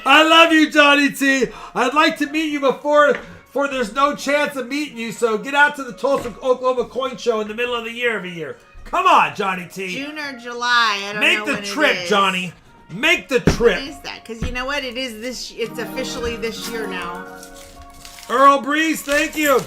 I love you, Johnny T. I'd like to meet you before there's no chance of meeting you, so get out to the Tulsa, Oklahoma coin show in the middle of the year every year. Come on, Johnny T. June or July, I don't know Make when the trip, it is. Johnny. Make the trip. What is that? Because you know what? It is this. It's officially this year now. Earl Breeze, thank you.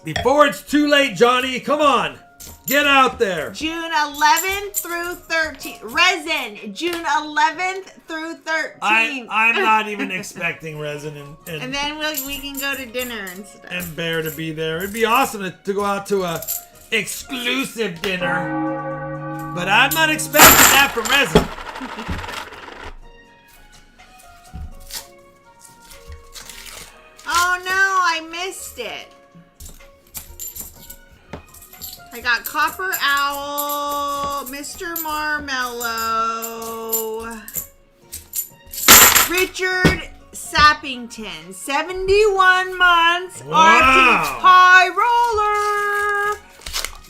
Before it's too late, Johnny. Come on. Get out there. June 11th through 13th. Resin. June 11th through 13th. I'm not even expecting Resin And then we can go to dinner and stuff. and Bear to be there. It'd be awesome to go out to a exclusive dinner. But I'm not expecting that from Resin. Oh no, I missed it. I got Copper Owl, Mr. Marmello, Richard Sappington, 71 months, Arctic Pie Roller.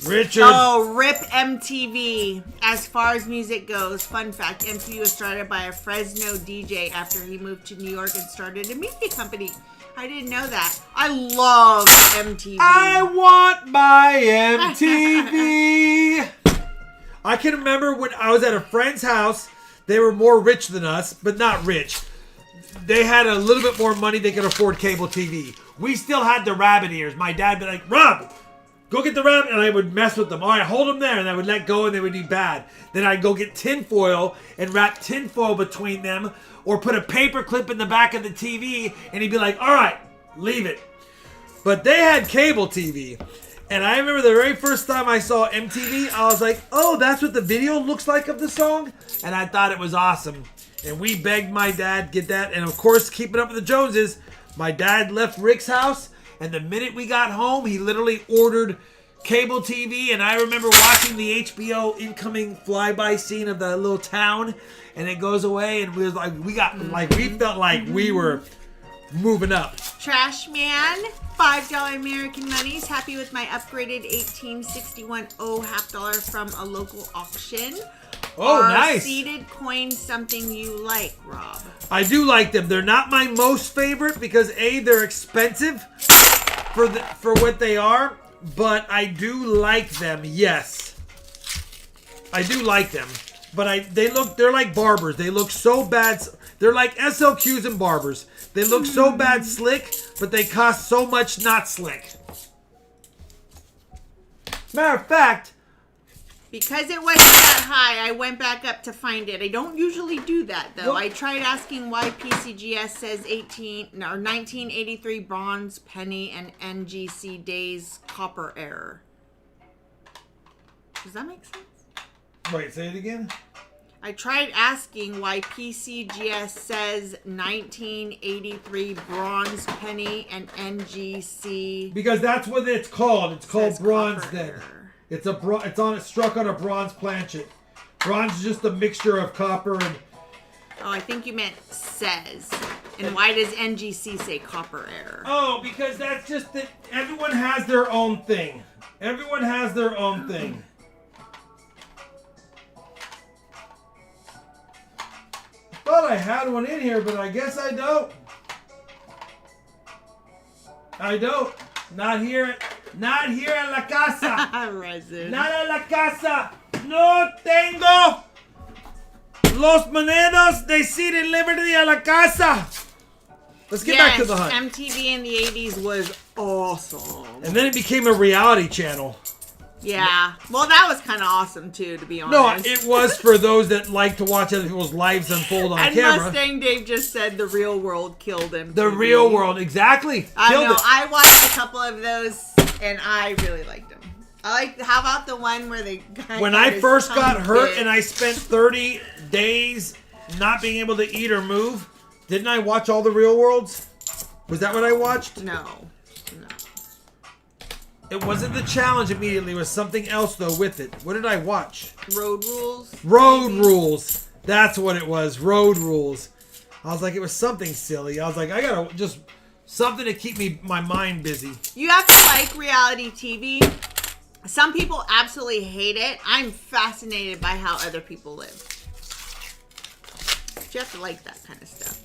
Richard. Oh, RIP MTV. As far as music goes, fun fact, MTV was started by a Fresno DJ after he moved to New York and started a media company. I didn't know that. I love MTV. I want my MTV. I can remember when I was at a friend's house. They were more rich than us, but not rich. They had a little bit more money. They could afford cable TV. We still had the rabbit ears. My dad would be like, Rob, go get the rabbit. And I would mess with them. All right, hold them there. And I would let go and they would be bad. Then I'd go get tinfoil and wrap tinfoil between them or put a paper clip in the back of the TV. And he'd be like, all right, leave it. But they had cable TV. And I remember the very first time I saw MTV, I was like, oh, that's what the video looks like of the song? And I thought it was awesome. And we begged my dad get that. And of course, keeping up with the Joneses, my dad left Rick's house. And the minute we got home, he literally ordered cable TV. And I remember watching the HBO incoming flyby scene of the little town. And it goes away. And we was like, we felt like we were moving up. Trash Man, $5 American monies. Happy with my upgraded 1861 half dollar from a local auction. Oh, Are nice. seeded coins something you like, Rob? I do like them. They're not my most favorite because A, they're expensive for what they are, but I do like them. Yes, I do like them. But they're like barbers. They look so bad. They're like SLQs and barbers. They look so bad slick, but they cost so much not slick. Matter of fact, because it wasn't that high, I went back up to find it. I don't usually do that, though. What? I tried asking why PCGS says 1983 bronze penny and NGC days copper error. Does that make sense? wait, say it again. I tried asking why PCGS says 1983 bronze penny and NGC. Because that's what it's called. It's called says bronze copper then. error. It's struck on a bronze planchet. Bronze is just a mixture of copper and. Oh, I think you meant says. And why does NGC say copper error? Oh, because that's just that everyone has their own thing. Everyone has their own thing. Thought I had one in here, but I guess I don't. I don't. Not here. Not here en la casa. Resin. Not en la casa. No tengo los monedas de City Liberty a la casa. Let's get back to the hunt. MTV in the 80s was awesome. And then it became a reality channel. Yeah. Well, that was kind of awesome, too, to be honest. No, it was for those that like to watch other people's lives unfold on and camera. Mustang Dave just said the real world killed him. The real world, exactly. I Killed know. it. I watched a couple of those, and I really liked them. How about the one where the guy When I first got hurt bit? and I spent 30 days not being able to eat or move, didn't I watch all the real worlds? Was that what I watched? No. It wasn't the challenge immediately. It was something else, though, with it. What did I watch? Road Rules? Road Rules. That's what it was. Road Rules. I was like, it was something silly. I was like, I gotta just something to keep my mind busy. You have to like reality TV. Some people absolutely hate it. I'm fascinated by how other people live. But you have to like that kind of stuff.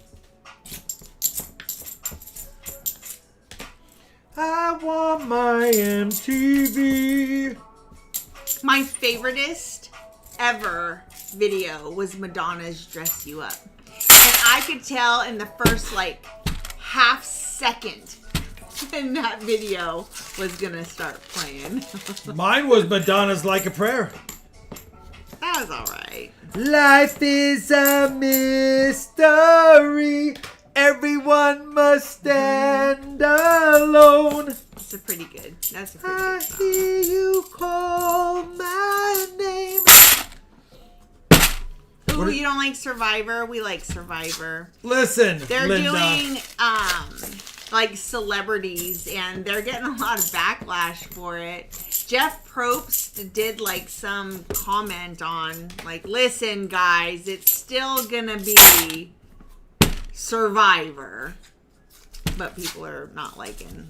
I want my MTV. My favoriteest ever video was Madonna's Dress You Up. And I could tell in the first half second when that video was gonna start playing. Mine was Madonna's Like a Prayer. That was alright. Life is a mystery. Everyone must stand alone. That's a pretty good song. I hear you call my name. Ooh, you don't like Survivor? We like Survivor. Listen, They're Linda. doing celebrities, and they're getting a lot of backlash for it. Jeff Probst did some comment on listen guys, it's still gonna be Survivor, but people are not liking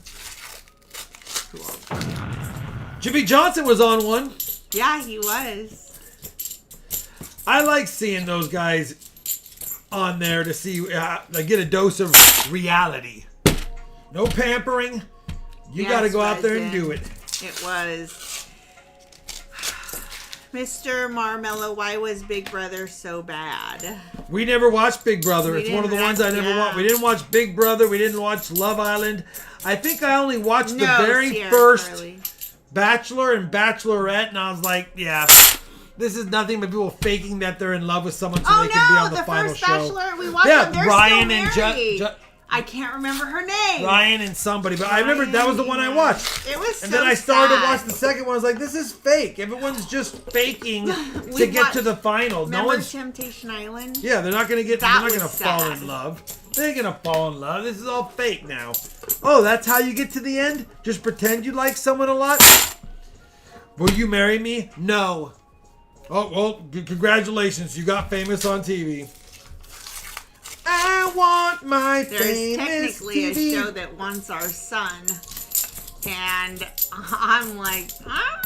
who else, to be honest. Jimmy Johnson was on one. Yeah, he was. I like seeing those guys on there to see, get a dose of reality. No pampering. You got to go out there and do it. It was. Mr. Marmello, why was Big Brother so bad? We never watched Big Brother. We It's one of the didn't, ones I never watched. We didn't watch Big Brother. We didn't watch Love Island. I think I only watched the very Sierra first Charlie. Bachelor and Bachelorette, and I was like, yeah, this is nothing but people faking that they're in love with someone so they can be on the final first show. Bachelor we watched them, they're Ryan still and married. I can't remember her name. Ryan and somebody, but I remember that was the one I watched. It was And so then I started to sad. watch the second one. I was like, this is fake. Everyone's just faking to We get to watched- the final. No Remember one's. Temptation Island? Yeah, they're not gonna get. That They're not gonna was fall sad. in love. They ain't gonna fall in love. This is all fake now. Oh, that's how you get to the end? Just pretend you like someone a lot? Will you marry me? No. Oh, well, congratulations. You got famous on TV. I want my There's famous technically TV. a show that wants our son. And I'm like, I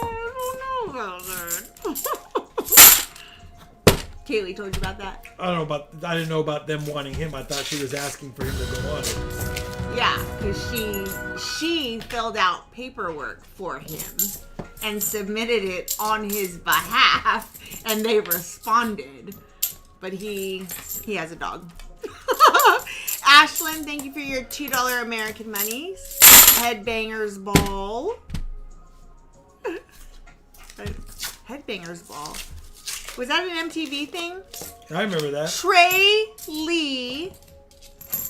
don't know about that. Kaylee told you about that? I didn't know about them wanting him. I thought she was asking for him to go on it. Yeah, because she filled out paperwork for him and submitted it on his behalf, and they responded. But he has a dog. Ashlyn, thank you for your $2 American monies. Headbangers Ball. Headbangers Ball. Was that an MTV thing? I remember that. Trey Lee.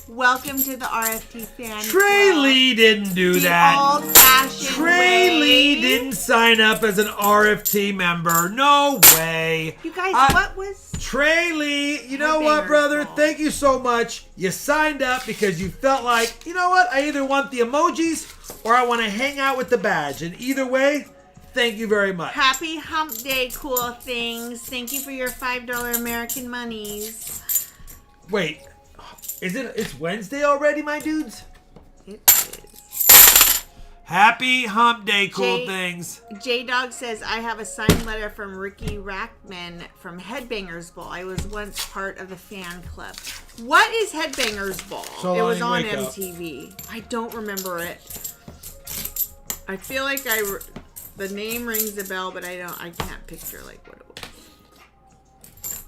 Welcome to the RFT fan Trey club. Lee didn't do The that. old-fashioned Trey way. Lee didn't sign up as an RFT member. No way. You guys, I- what was... Trey Lee, you know Headbangers what, brother? Ball. Thank you so much. You signed up because you felt like, you know what? I either want the emojis or I want to hang out with the badge. And either way, thank you very much. Happy Hump Day, cool things. Thank you for your $5 American monies. Wait, it's Wednesday already, my dudes? It is. Happy Hump Day, cool Jay- things. J-Dog says, I have a signed letter from Ricky Rackman from Headbangers Ball. I was once part of the fan club. What is Headbangers Ball? So It was long, on wake up. MTV. I don't remember it. I feel like the name rings a bell, but I can't picture like what it was.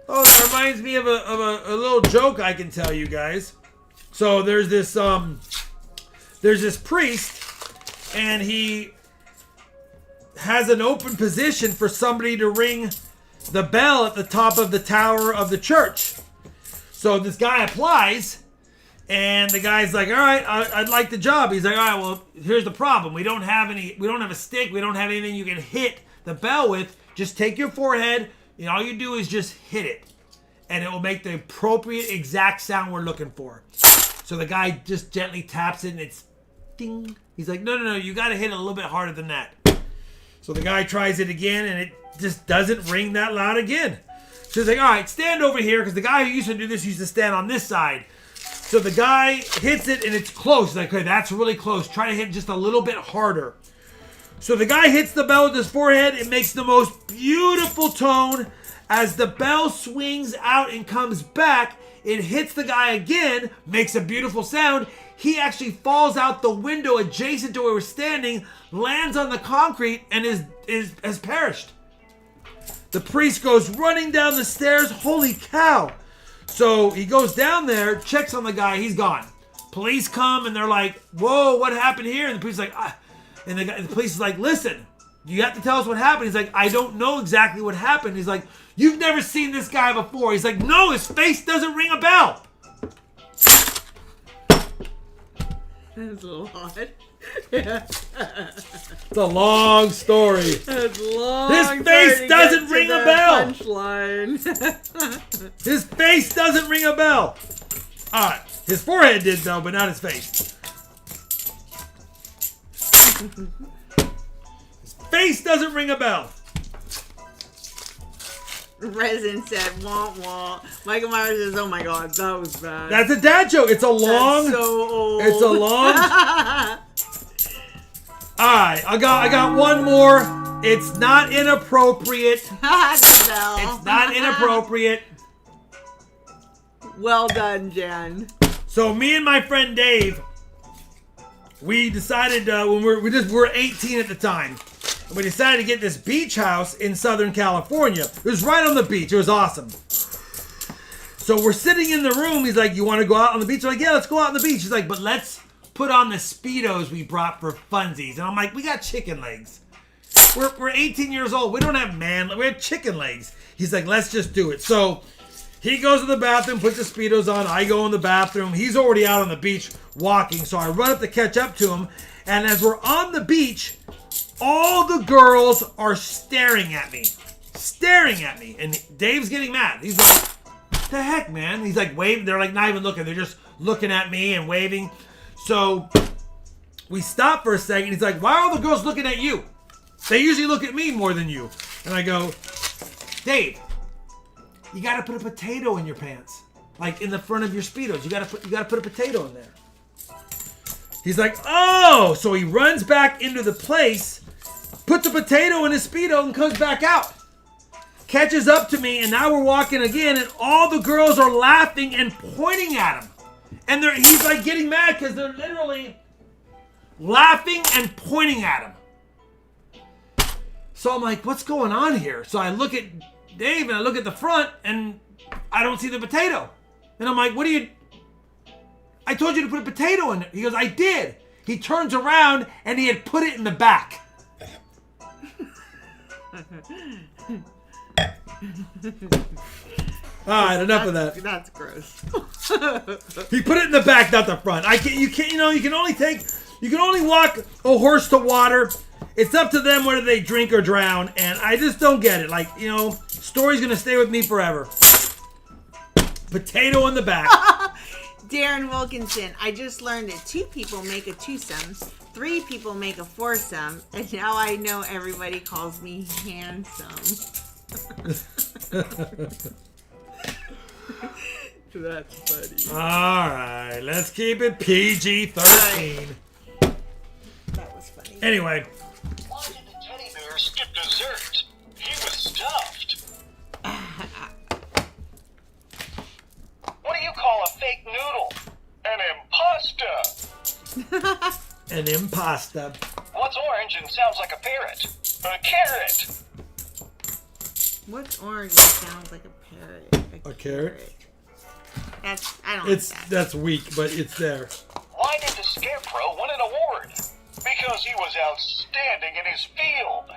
Oh, that reminds me of a little joke I can tell you guys. So there's this priest, and he has an open position for somebody to ring the bell at the top of the tower of the church. So this guy applies, and the guy's like, all right, I'd like the job. He's like, all right, well, here's the problem. We don't have a stick. We don't have anything you can hit the bell with. Just take your forehead, and all you do is just hit it. And it will make the appropriate exact sound we're looking for. So the guy just gently taps it, and it's ding. He's like, no, you got to hit it a little bit harder than that. So the guy tries it again, and it just doesn't ring that loud again. So he's like, all right, stand over here, because the guy who used to do this used to stand on this side. So the guy hits it, and it's close. He's like, okay, that's really close. Try to hit just a little bit harder. So the guy hits the bell with his forehead. It makes the most beautiful tone. As the bell swings out and comes back, it hits the guy again, makes a beautiful sound. He actually falls out the window adjacent to where we're standing, lands on the concrete, and has perished. The priest goes running down the stairs. Holy cow. So he goes down there, checks on the guy. He's gone. Police come, and they're like, whoa, what happened here? And the priest's like, ah. And the police is like, listen, you have to tell us what happened. He's like, I don't know exactly what happened. He's like, you've never seen this guy before. He's like, no, his face doesn't ring a bell. That's a lot. It's a long story. That's long. His face doesn't ring a bell. Punchline. His face doesn't ring a bell. All right. His forehead did, though, but not his face. His face doesn't ring a bell. Resin said, wah wah. Michael Myers says, oh my god, that was bad. That's a dad joke. It's a long. That's so old. It's a long. All right, I got one more. It's not inappropriate. The bell. It's not inappropriate. Well done, Jen. So me and my friend Dave, we decided when we were 18 at the time. And we decided to get this beach house in Southern California. It was right on the beach. It was awesome. So we're sitting in the room. He's like, you want to go out on the beach? I'm like, yeah, let's go out on the beach. He's like, but let's put on the Speedos we brought for funsies. And I'm like, we got chicken legs. We're 18 years old. We don't have we have chicken legs. He's like, let's just do it. So He goes to the bathroom, puts the Speedos on. I go in the bathroom. He's already out on the beach walking. So I run up to catch up to him. And as we're on the beach, all the girls are staring at me. Staring at me. And Dave's getting mad. He's like, what the heck, man? He's like waving. They're like not even looking. They're just looking at me and waving. So we stop for a second. He's like, why are all the girls looking at you? They usually look at me more than you. And I go, Dave, you got to put a potato in your pants. Like in the front of your Speedos. You got to put a potato in there. He's like, oh. So he runs back into the place, puts a potato in his Speedo and comes back out. Catches up to me, and now we're walking again, and all the girls are laughing and pointing at him. And he's like getting mad because they're literally laughing and pointing at him. So I'm like, what's going on here? So I look at Dave and I look at the front and I don't see the potato. And I'm like, I told you to put a potato in it. He goes, I did. He turns around and he had put it in the back. All right, enough of that. That's gross. He put it in the back, not the front. You can only walk a horse to water. It's up to them whether they drink or drown, and I just don't get it. Like, story's gonna stay with me forever. Potato in the back. Darren Wilkinson, I just learned that 2 people make a twosome, 3 people make a foursome, and now I know everybody calls me handsome. That's funny. All right, let's keep it PG-13. That was funny. Anyway. Why did the teddy bear skip dessert? He was stuffed. What do you call a fake noodle? An impasta. An impasta. What's orange and sounds like a parrot? A carrot. What's orange and sounds like a parrot? A carrot? I don't like that. That's weak, but it's there. Why did the scarecrow win an award? Because he was outstanding in his field.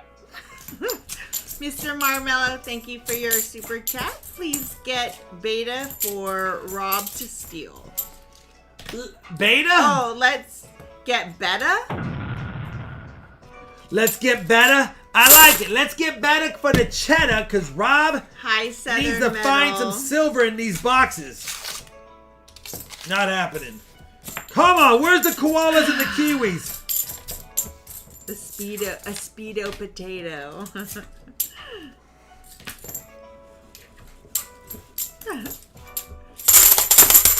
Mr. Marmello, thank you for your super chat. Please get beta for Rob to steal. Beta? Oh, let's get beta? Let's get better. I like it. Let's get better for the cheddar because Rob High Southern needs to Metal. find some silver in these boxes. Not happening. Come on, where's the koalas and the kiwis? A speedo potato.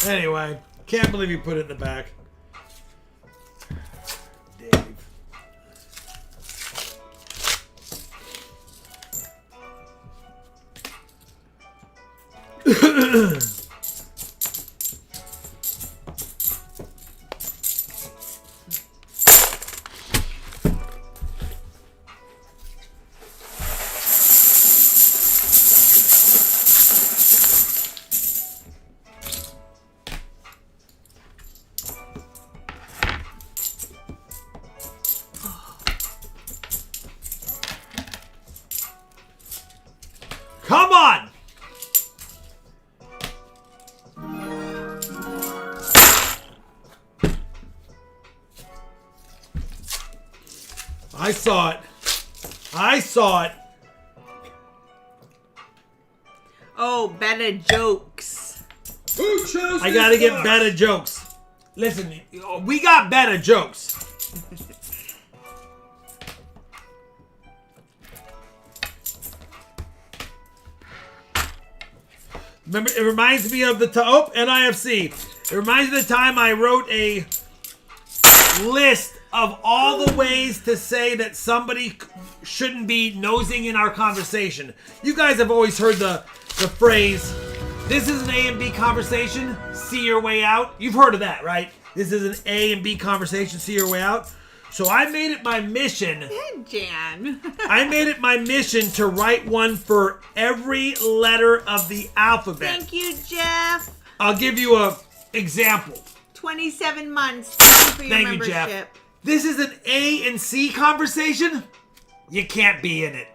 Anyway, can't believe you put it in the back. Dave. Come on! I saw it. I saw it. Oh, better jokes. Who chose I gotta get better jokes. Listen, we got better jokes. Remember, it reminds me of the NIFC. It reminds me of the time I wrote a list of all the ways to say that somebody shouldn't be nosing in our conversation. You guys have always heard the phrase, this is an A and B conversation, see your way out. You've heard of that, right? This is an A and B conversation, see your way out. So I made it my mission. Jan. I made it my mission to write one for every letter of the alphabet. Thank you, Jeff. I'll give you a example. 27 months. Thank you for your Thank you, membership. Jeff. This is an A and C conversation. You can't be in it.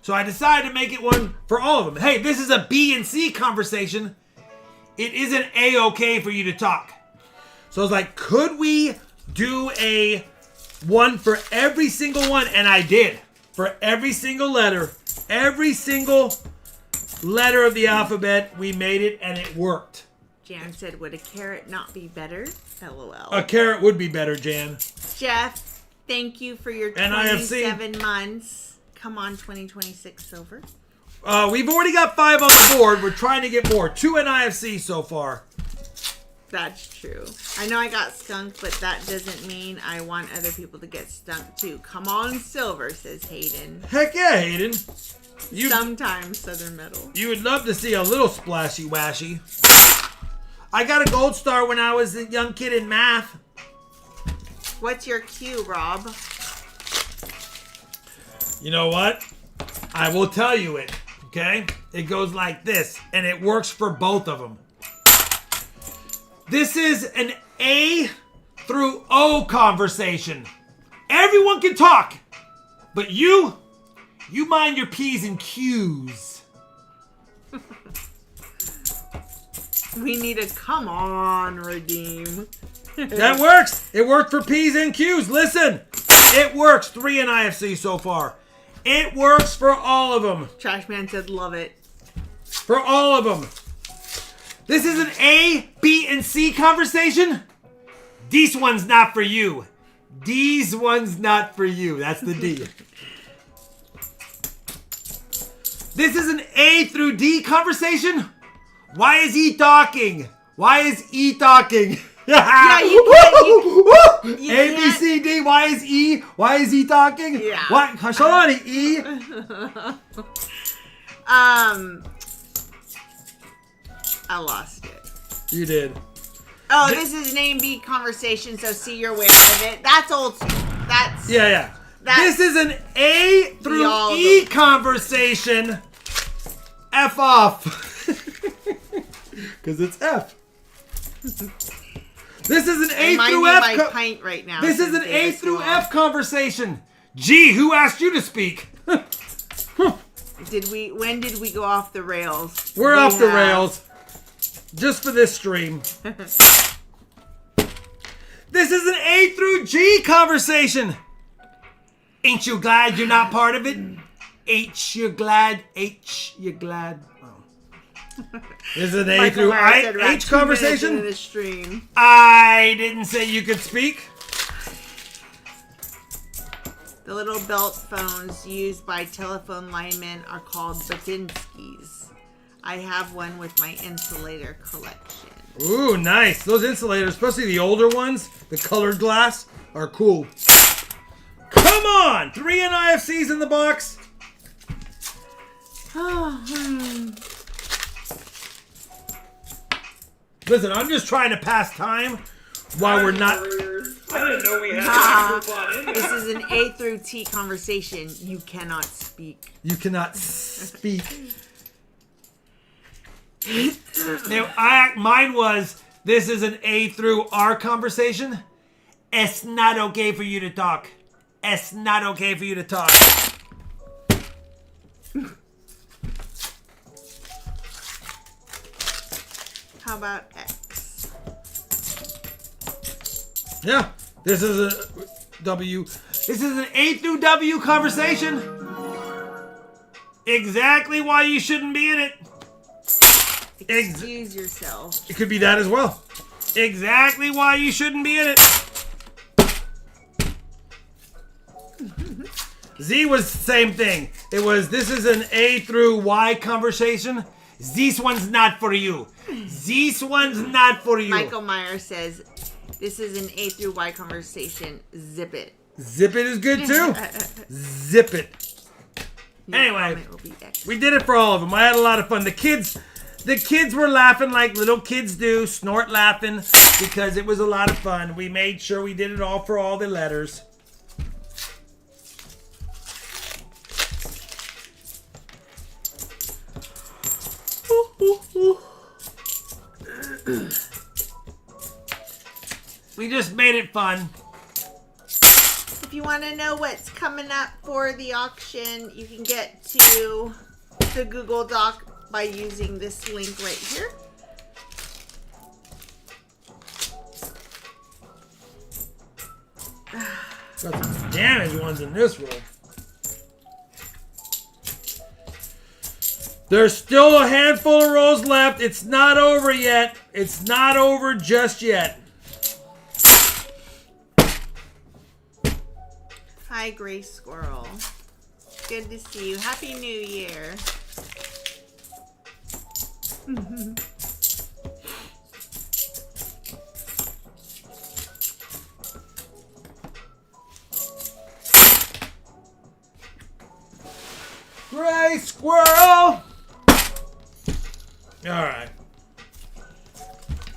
So I decided to make it one for all of them. Hey, this is a B and C conversation. It isn't A-okay for you to talk. So I was like, could we do a one for every single one? And I did. For every single letter of the alphabet, we made it and it worked. Jan said, would a carrot not be better? LOL. A carrot would be better, Jan. Jeff, thank you for your NIFC. 27 months. Come on, 2026 silver. We've already got 5 on the board. We're trying to get more. 2 NIFC so far. That's true. I know I got skunked, but that doesn't mean I want other people to get skunked too. Come on, silver, says Hayden. Heck yeah, Hayden. Sometimes Southern Metal. You would love to see a little splashy washy. I got a gold star when I was a young kid in math. What's your cue, Rob? You know what? I will tell you it, okay? It goes like this, and it works for both of them. This is an A through O conversation. Everyone can talk, but you mind your P's and Q's. We need a come on redeem. That works. It worked for P's and Q's. Listen, it works. 3 in IFC so far. It works for all of them. Trashman said love it. For all of them. This is an A, B, and C conversation. These one's not for you. These one's not for you. That's the D. This is an A through D conversation. Why is he talking? Why is E talking? Yeah, you can't. You A, B, C, D. Why is E? Why is he talking? Yeah. What? Sorry, E. I lost it. You did. Oh, this is an A and B conversation, so see your way out of it. That's old school. That's Yeah. That's this is an A through E conversation. F off. Because it's F. This is an A through F. my pint right now. This is an A through F conversation. Gee, who asked you to speak? When did we go off the rails? We're off the rails. Just for this stream. This is an A through G conversation. Ain't you glad you're not part of it? H, you're glad. H, you're glad. Oh. This is an A through H conversation. Into the stream. I didn't say you could speak. The little belt phones used by telephone linemen are called Batinskis. I have one with my insulator collection. Ooh, nice. Those insulators, especially the older ones, the colored glass, are cool. Come on! 3 NIFCs in the box. Listen, I'm just trying to pass time while we're not... I didn't know we had to on in there. This is an A through T conversation. You cannot speak. You cannot speak. Now, mine was, this is an A through R conversation. It's not okay for you to talk. It's not okay for you to talk. How about X? Yeah, this is a W. This is an A through W conversation. Exactly why you shouldn't be in it. Excuse yourself. It could be that as well. Exactly why you shouldn't be in it. Z was the same thing. It was, this is an A through Y conversation. This one's not for you. This one's not for you. Michael Meyer says, this is an A through Y conversation. Zip it. Zip it is good too. Zip it. Anyway, we did it for all of them. I had a lot of fun. The kids were laughing like little kids do, snort laughing, because it was a lot of fun. We made sure we did it all for all the letters. We just made it fun. if you want to know what's coming up for the auction, you can get to the Google Doc by using this link right here. Got some damaged ones in this room. There's still a handful of rolls left. It's not over yet. It's not over just yet. Hi, Gray Squirrel. Good to see you. Happy New Year. Gray Squirrel! Alright.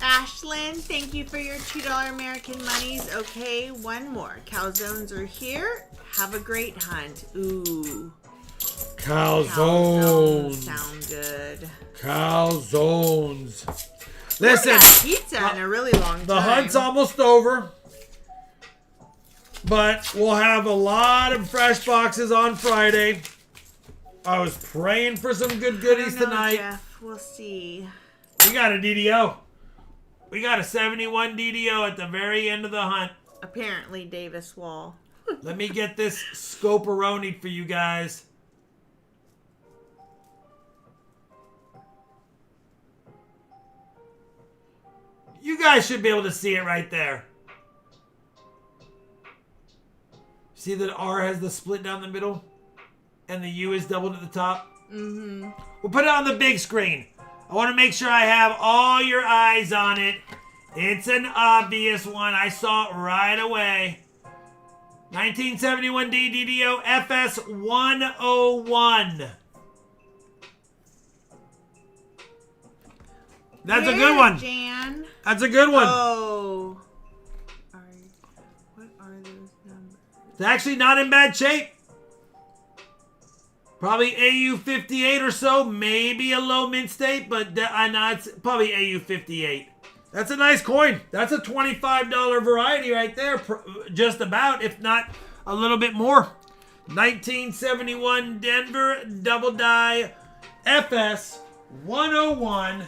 Ashlyn, thank you for your $2 American monies. Okay, one more. Calzones are here. Have a great hunt. Ooh. Calzones. Sound good. Calzones. Listen. Listen. Pizza in a really long time. The hunt's almost over. But we'll have a lot of fresh boxes on Friday. I was praying for some good goodies tonight. Jeff. We'll see. We got a DDO. We got a 71 DDO at the very end of the hunt. Apparently, Davis Wall. Let me get this scope-a-roni for you guys. You guys should be able to see it right there. See that R has the split down the middle? And the U is doubled at the top? Mm-hmm. We'll put it on the big screen. I want to make sure I have all your eyes on it. It's an obvious one. I saw it right away. 1971 DDO FS 101. That's a good one. Jan? That's a good one. Oh. What are those numbers? It's actually not in bad shape. Probably AU 58 or so. Maybe a low mint state, but I know it's probably AU 58. That's a nice coin. That's a $25 variety right there. Just about, if not a little bit more. 1971 Denver Double Die FS 101.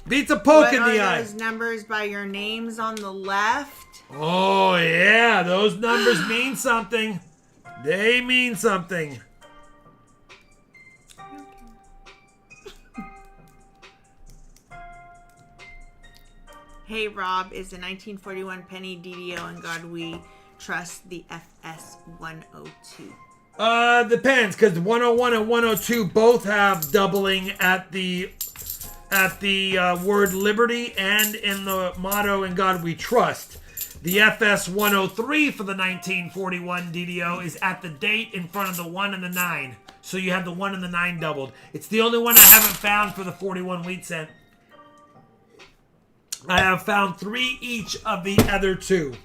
Beats a poke in the eye. What are those numbers by your names on the left? Oh, yeah. Those numbers mean something. They mean something. Hey, Rob is a 1941 penny DDO, and God we trust the FS 102. Depends, because 101 and 102 both have doubling at the word liberty and in the motto "In God We Trust." The FS 103 for the 1941 DDO is at the date in front of the 1 and the 9. So you have the 1 and the 9 doubled. It's the only one I haven't found for the 41 wheat cent. I have found 3 each of the other 2.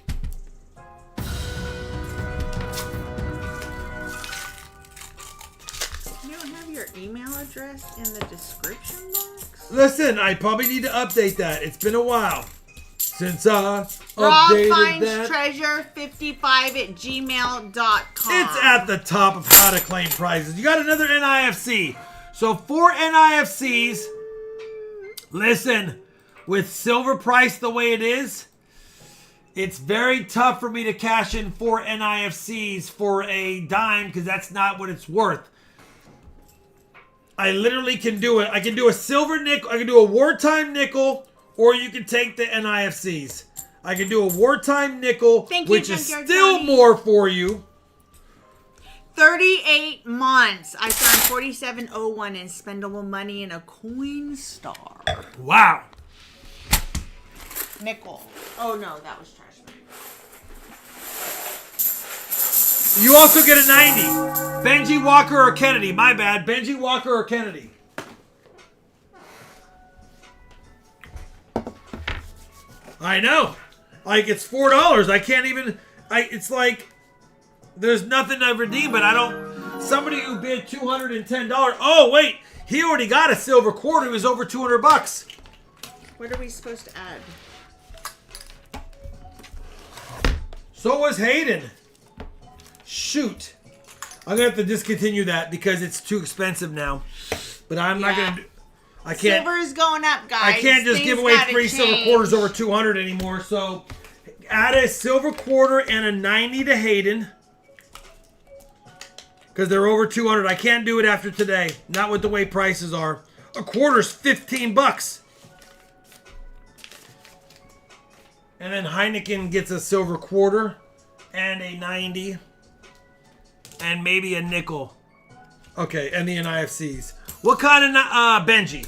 You don't have your email address in the description box? Listen, I probably need to update that. It's been a while since I updated that. RobFindsTreasure55@gmail.com. It's at the top of how to claim prizes. You got another NIFC. So 4 NIFCs. Listen, with silver price the way it is, it's very tough for me to cash in 4 NIFCs for a dime because that's not what it's worth. I literally can do it. I can do a silver nickel. I can do a wartime nickel, or you can take the NIFCs. I can do a wartime nickel, which is still more for you. 38 months. I found 4701 in spendable money in a coin star. Wow. Nickel. Oh no, that was trash. You also get a 90. Benji Walker or Kennedy. My bad. Benji Walker or Kennedy. I know. Like, it's $4. I can't even... It's like... There's nothing to redeem, but I don't... Somebody who bid $210... Oh, wait. He already got a silver quarter. It was over $200. What are we supposed to add? So was Hayden. Shoot. I'm going to have to discontinue that because it's too expensive now. But I'm not going to... I can't... Silver's going up, guys. I can't just give away free silver quarters over 200 anymore. So add a silver quarter and a 90 to Hayden. Because they're over 200. I can't do it after today. Not with the way prices are. A quarter's 15 bucks. And then Heineken gets a silver quarter and a 90 and maybe a nickel. Okay, and the NIFCs. What kind of Benji?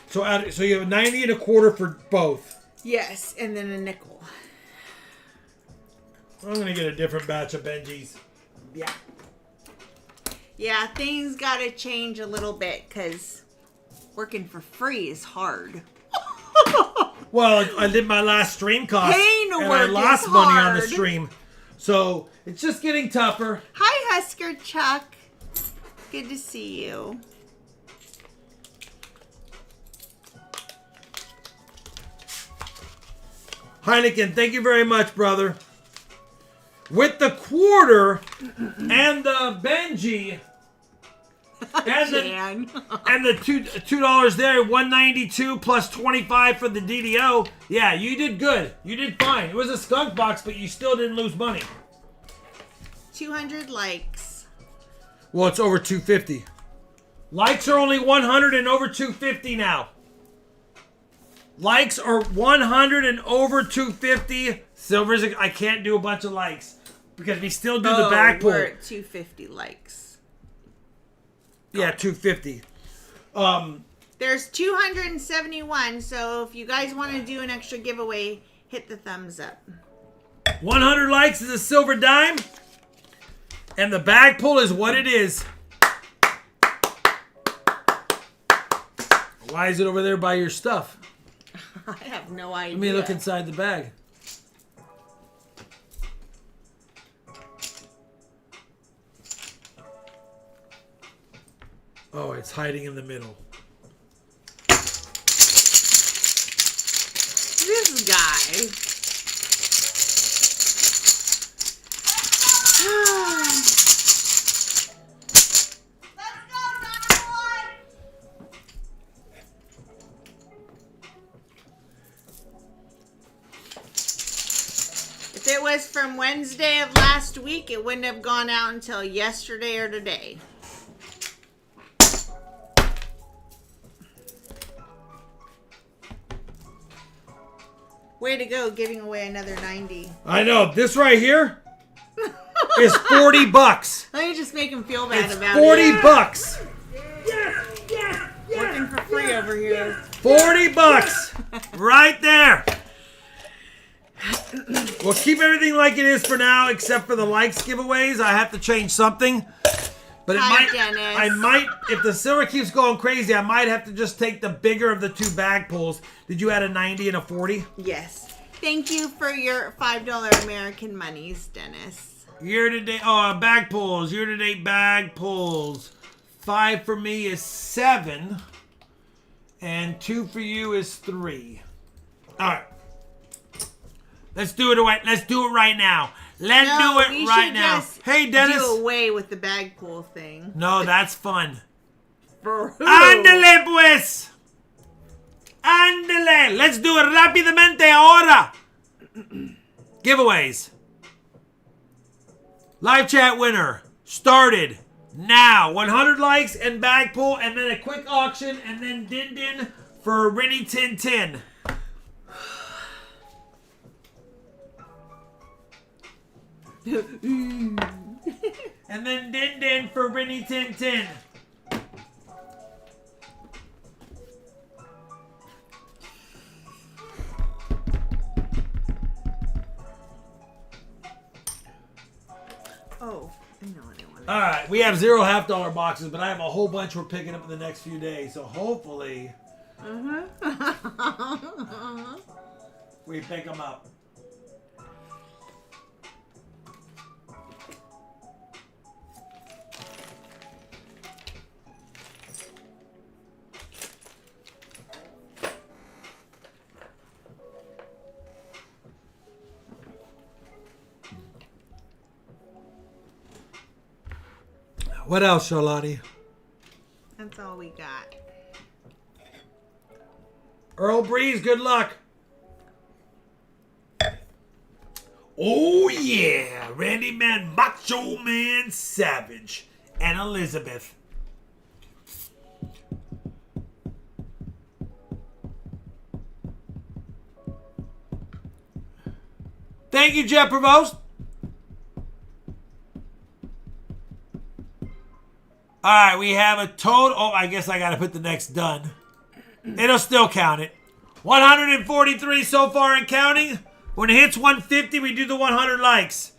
So you have a 90 and a quarter for both. Yes, and then a nickel. I'm going to get a different batch of Benjis. Yeah. Yeah, things got to change a little bit because working for free is hard. Well, I did my last stream cost Paying to and work I lost is money on the hard. stream. So it's just getting tougher. Hi, Husker Chuck. Good to see you. Heineken, thank you very much, brother. With the quarter and the Benji and the $2 there, $192 plus 25 for the DDO. Yeah, you did good. You did fine. It was a skunk box, but you still didn't lose money. 200 likes. Well, it's over 250. Likes are only 100 and over 250 now. Likes are 100 and over 250. Silver's, I can't do a bunch of likes because we still do the back pull. We're at 250 likes. Yeah, 250. There's 271, so if you guys want to do an extra giveaway, hit the thumbs up. 100 likes is a silver dime. And the bag pull is what it is. Why is it over there by your stuff? I have no idea. Let me look inside the bag. Oh, it's hiding in the middle. This guy. If it was from Wednesday of last week, it wouldn't have gone out until yesterday or today. Way to go, giving away another 90. I know. This right here is 40 bucks. Let me just make him feel bad It's about 40 it. bucks. Working for free over here. 40 bucks. Right there. We'll keep everything like it is for now, except for the likes giveaways. I have to change something. But I might, if the silver keeps going crazy, I might have to just take the bigger of the two bag pulls. Did you add a 90 and a 40? Yes. Thank you for your $5 American monies, Dennis. Year-to-date, bag pulls. Year-to-date bag pulls. 5 for me is 7. And 2 for you is 3. All right. Let's do it right. Let's do it right now. Let's do it right now. Hey, Dennis. Do away with the bag pull thing. No, that's fun. For who? Ándale, pues. Ándale. Let's do it rápidamente ahora. Giveaways. Live chat winner. Started now. 100 likes and bag pull, and then a quick auction, and then din-din for Rennie Tin Tin. And then din-din for Rennie Tin Tin. Oh, I know what I want. All right, we have 0 $half boxes, but I have a whole bunch we're picking up in the next few days. So hopefully, we pick them up. What else, Charlotte? That's all we got. Earl Breeze, good luck. Oh, yeah. Randy Man, Macho Man Savage. And Elizabeth. Thank you, Jeff Provost. All right, we have a total. Oh, I guess I got to put the next done. It'll still count it. 143 so far and counting. When it hits 150, we do the 100 likes.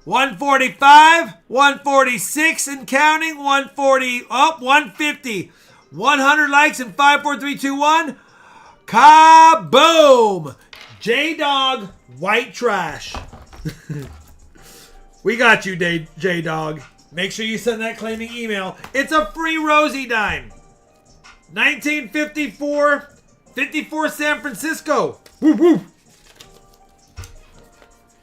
145, 146 and counting. 140, 150. 100 likes in 5, 4, 3, 2, 1. Kaboom! J-Dog, white trash. We got you, J-Dog. Make sure you send that claiming email. It's a free Rosie dime. 1954, 54 San Francisco. Woo woo.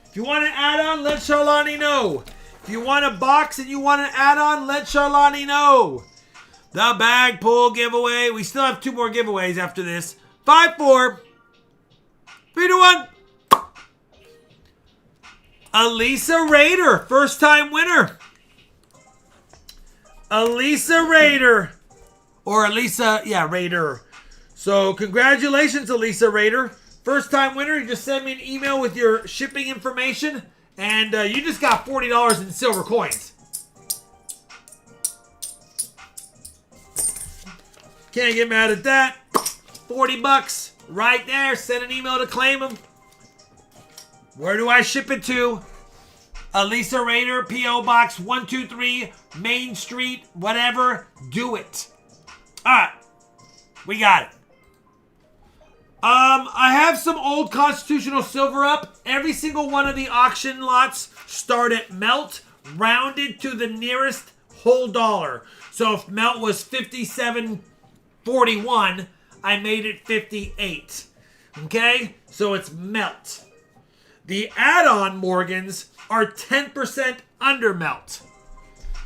If you want to add on, let Charlani know. If you want a box and you want an add-on, let Charlani know. The bag pull giveaway. We still have 2 more giveaways after this. 5, 4, 3, 2, 1. Elisa Rader, first time winner. Elisa Rader. Or Elisa, Rader. So congratulations, Elisa Rader. First time winner. You just send me an email with your shipping information. And you just got $40 in silver coins. Can't get mad at that. 40 bucks right there. Send an email to claim them. Where do I ship it to? Elisa Rader, P.O. Box 123, Main Street, whatever. Do it. All right. We got it. I have some old Constitutional Silver up. Every single one of the auction lots start at melt, rounded to the nearest whole dollar. So if melt was 57.41, I made it 58. Okay? So it's melt. The add-on Morgans are 10% under melt.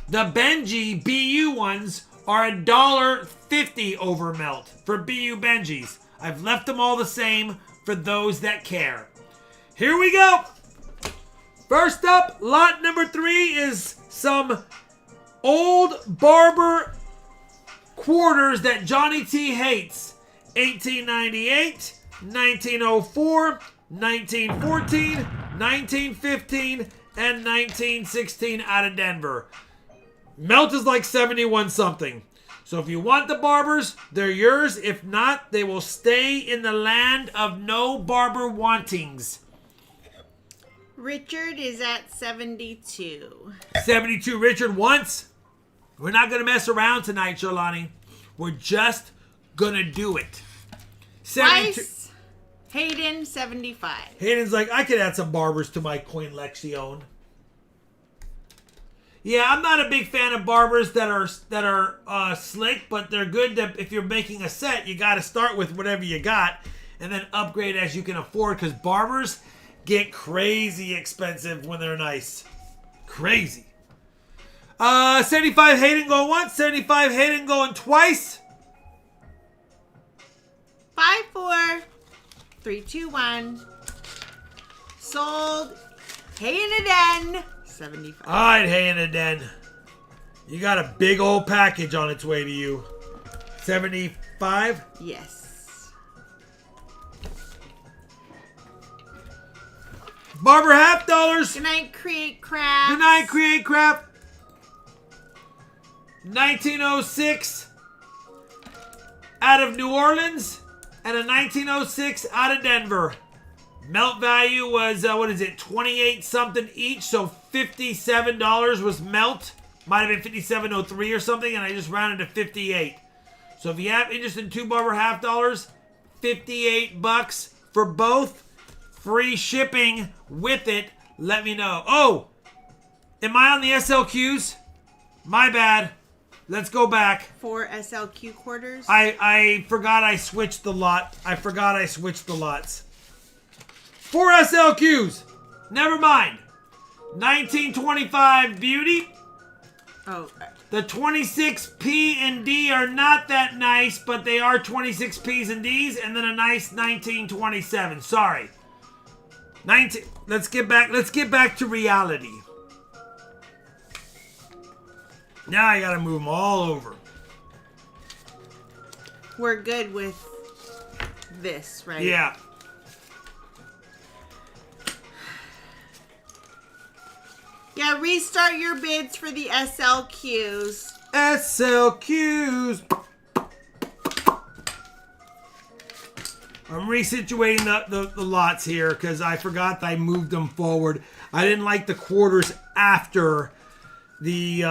The Benji BU ones are $1.50 over melt for BU Benjis. I've left them all the same for those that care. Here we go. First up, lot number 3 is some old barber quarters that Johnny T hates. 1898, 1904, 1914, 1915, and 1916 out of Denver. Melt is like 71 something. So if you want the barbers, they're yours. If not, they will stay in the land of no barber wantings. Richard is at 72. 72 Richard once. We're not going to mess around tonight, Charlani. We're just going to do it. 72. Twice. Hayden, 75. Hayden's like, I could add some barbers to my coin Lexion. Yeah, I'm not a big fan of barbers that are slick, but they're good that if you're making a set, you got to start with whatever you got and then upgrade as you can afford, because barbers get crazy expensive when they're nice. Crazy. 75 Hayden going once, 75 Hayden going twice. 5, 4, 3, 2, 1. Sold. Hayden again. 75. All right, Hayden and Den. You got a big old package on its way to you. 75? Yes. Barber $50. Good night, Create Craft. Good night, Create Craft. 1906 out of New Orleans and a 1906 out of Denver. Melt value was, 28 something each, so $57 was melt. Might have been $57.03 or something, and I just rounded to 58. So if you have interest in 2 barber $50, $58 for both. Free shipping with it. Let me know. Oh, am I on the SLQs? My bad. Let's go back. 4 SLQ quarters. I forgot I switched the lot. I forgot I switched the lots. 4 SLQs. Never mind. 1925 Beauty. Oh, The 26 P and D are not that nice, but they are 26 Ps and Ds, and then a nice 1927. Sorry. 19. Let's get back to reality. Now I gotta move them all over. We're good with this, right? Yeah. Yeah, restart your bids for the SLQs. SLQs. I'm resituating the lots here because I forgot that I moved them forward. I didn't like the quarters after the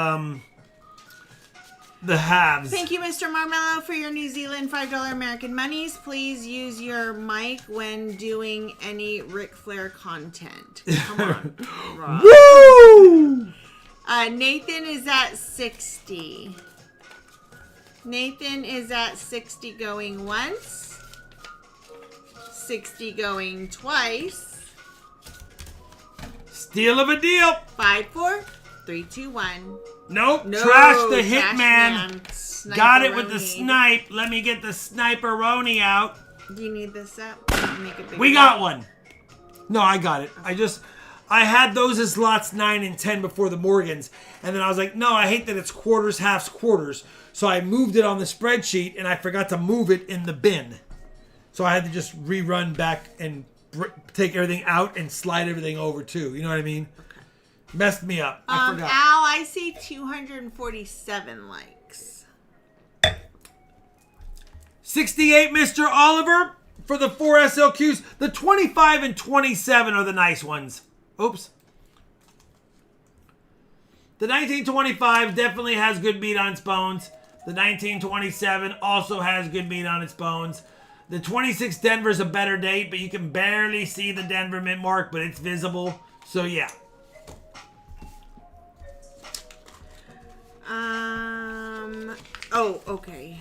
halves. Thank you, Mr. Marmello, for your New Zealand $5 American monies. Please use your mic when doing any Ric Flair content. Come on, Rob. Woo! Nathan is at 60. Nathan is at 60 going once. 60 going twice. Steal of a deal. 5, 4, 3, 2, 1. Nope. No, Trash the Trash hitman. Man. Got it with the Sniperoni. snipe. Let me get the sniperoni out. Do you need this up? Make it bigger. We got one. No, I got it. I had those as lots 9 and 10 before the Morgans. And then I was like, no, I hate that it's quarters, halves, quarters. So I moved it on the spreadsheet and I forgot to move it in the bin. So I had to just rerun back and take everything out and slide everything over too. You know what I mean? Messed me up. I forgot. Al, I see 247 likes. 68, Mr. Oliver, for the 4 SLQs. The 25 and 27 are the nice ones. Oops. The 1925 definitely has good meat on its bones. The 1927 also has good meat on its bones. The 26 Denver's a better date, but you can barely see the Denver mint mark, but it's visible. So, yeah. Oh, okay.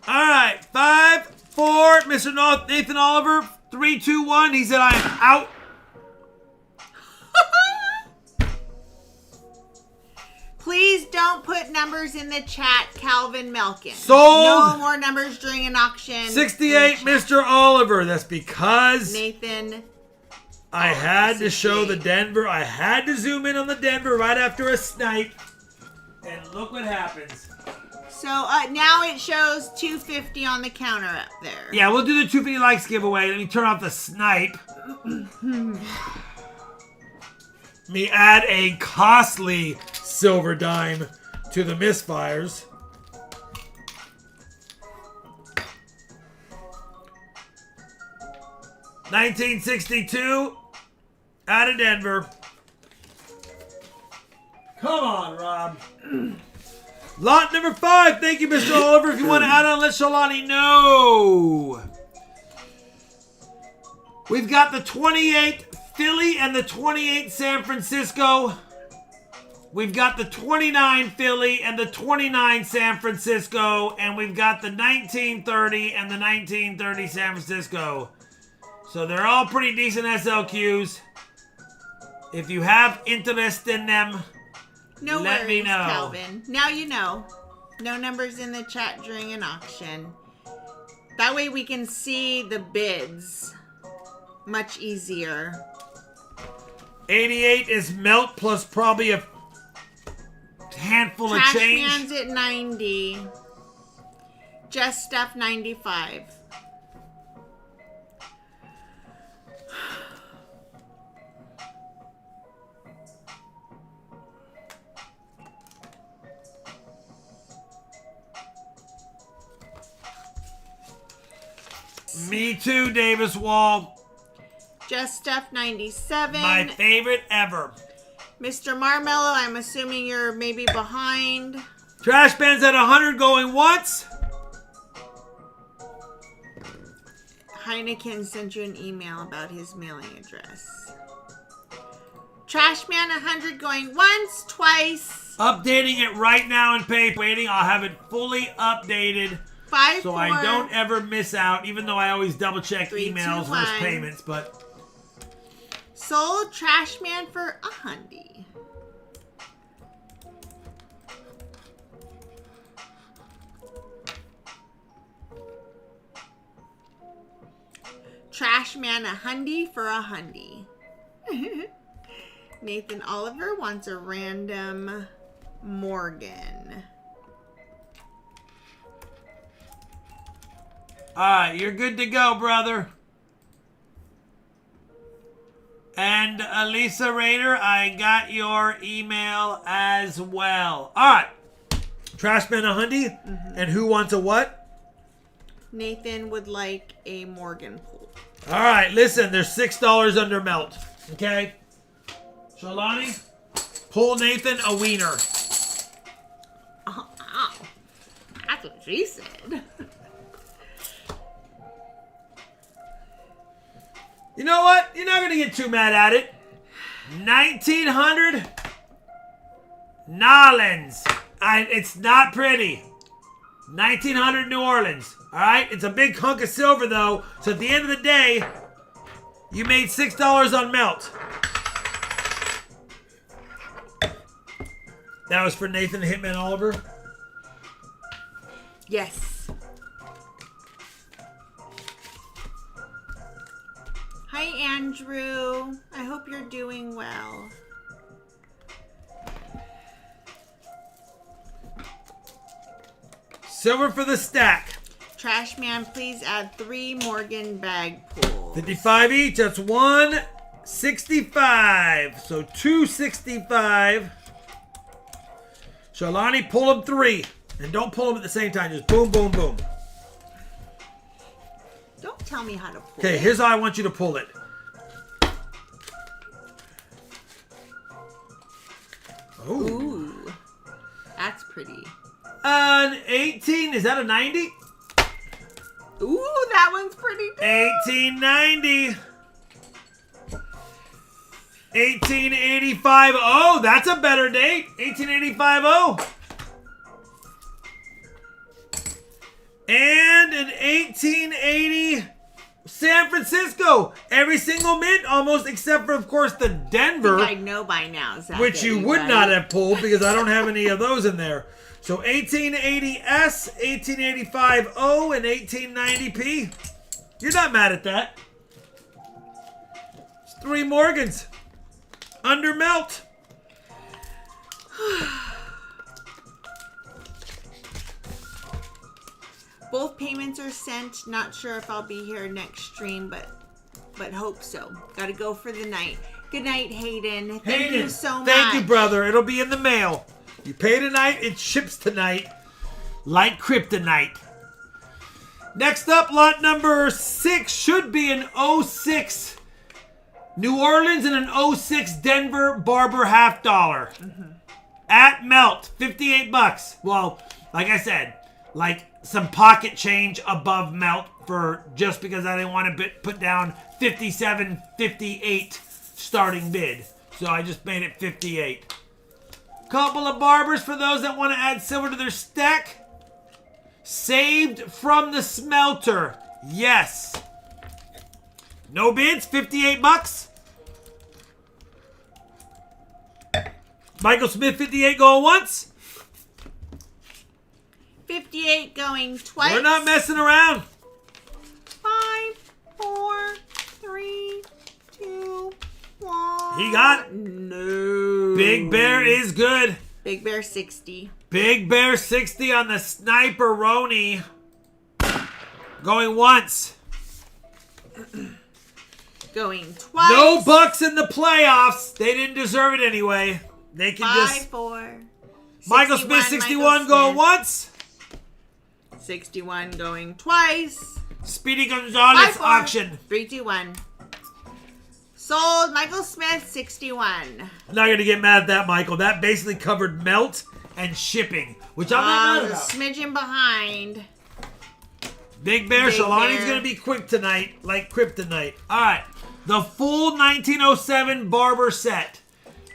All right. 5, 4, Mr. Nathan Oliver. 3, 2, 1. He said, I am out. Please don't put numbers in the chat, Calvin Melkin. Sold. No more numbers during an auction. 68, Mr. Oliver. That's because Nathan. I had to show the Denver. I had to zoom in on the Denver right after a snipe. And look what happens. So now it shows 250 on the counter up there. Yeah, we'll do the 250 likes giveaway. Let me turn off the snipe. Me add a costly silver dime to the misfires. $1962 out of Denver. Come on, Rob. Lot number 5. Thank you, Mr. Oliver. If you want to add on, let Shalani know. We've got the 28 Philly and the 28 San Francisco. We've got the 29 Philly and the 29 San Francisco. And we've got the 1930 and the 1930 San Francisco. So they're all pretty decent SLQs. If you have interest in them, No let worries, me know. Calvin. Now you know. No numbers in the chat during an auction. That way we can see the bids much easier. 88 is melt plus probably a handful of change. Trashman's at 90. Just Stuff 95. Me too, Davis Wall. Just Stuff 97. My favorite ever. Mr. Marmello, I'm assuming you're maybe behind. Trash Man's at 100 going once. Heineken sent you an email about his mailing address. Trashman 100 going once, twice. Updating it right now in paper. Waiting, I'll have it fully updated 5, so 4, I don't ever miss out, even though I always double check 3, 2, emails versus 1. payments, but Sold Trashman for $100. Trash man a hundy for a hundy. Nathan Oliver wants a random Morgan. Alright, you're good to go, brother. And Elisa Rader, I got your email as well. Alright. Trashman a hundy. And who wants a what? Nathan would like a Morgan pool. Alright, listen, there's $6 under melt. Okay? Shalani, pull Nathan a wiener. Oh, ow. That's what she said. You know what? You're not going to get too mad at it. 1900 Nolans. It's not pretty. 1900 New Orleans. All right? It's a big hunk of silver, though. So at the end of the day, you made $6 on melt. That was for Nathan Hitman Oliver. Yes. Hi, Andrew. I hope you're doing well. Silver for the stack. Trash man, please add 3 Morgan bag pools. 55 each. That's 165. So 265. Shalani, pull them 3. And don't pull them at the same time. Just boom, boom, boom. Don't tell me how to pull Okay, it. here's how I want you to pull it. Ooh. Ooh. That's pretty. An 18. Is that a 90? Ooh, that one's pretty too. 1890. 1885. Oh, that's a better date. 1885. Oh. And an 1880 San Francisco. Every single mint, almost, except for, of course, the Denver. I know by now, Zach. Which you would not have pulled because I don't have any of those in there. So 1880S, 1885O, and 1890P. You're not mad at that. It's 3 Morgans. Under melt. Both payments are sent. Not sure if I'll be here next stream, but hope so. Gotta go for the night. Good night, Hayden. Thank you so much. Thank you, brother. It'll be in the mail. You pay tonight, it ships tonight. Like kryptonite. Next up, lot number 6 should be an 06 New Orleans and an 06 Denver Barber half dollar. At melt, 58 bucks. Well, like I said, like some pocket change above melt for just because I didn't want to put down 57, 58 starting bid. So I just made it 58. Couple of barbers for those that want to add silver to their stack. Saved from the smelter. Yes. No bids, 58 bucks. Michael Smith, 58 going once. 58 going twice. We're not messing around. 5, 4, 3, 2, 1. He got it. No. Big Bear is good. Big Bear 60. Big Bear 60 on the Sniper-Roni. Going once. Going twice. No Bucks in the playoffs. They didn't deserve it anyway. They can 5, just... 4. Michael Smith, 61 going once. 61 going twice. Speedy Gonzalez 5, 4, auction. 3, 2, 1. Sold. Michael Smith, 61. I'm not going to get mad at that, Michael. That basically covered melt and shipping, which I'm not mad A about. smidgen behind. Big Bear, Big Shalani's Bear. going to be quick tonight, like kryptonite. All right. The full 1907 Barber set.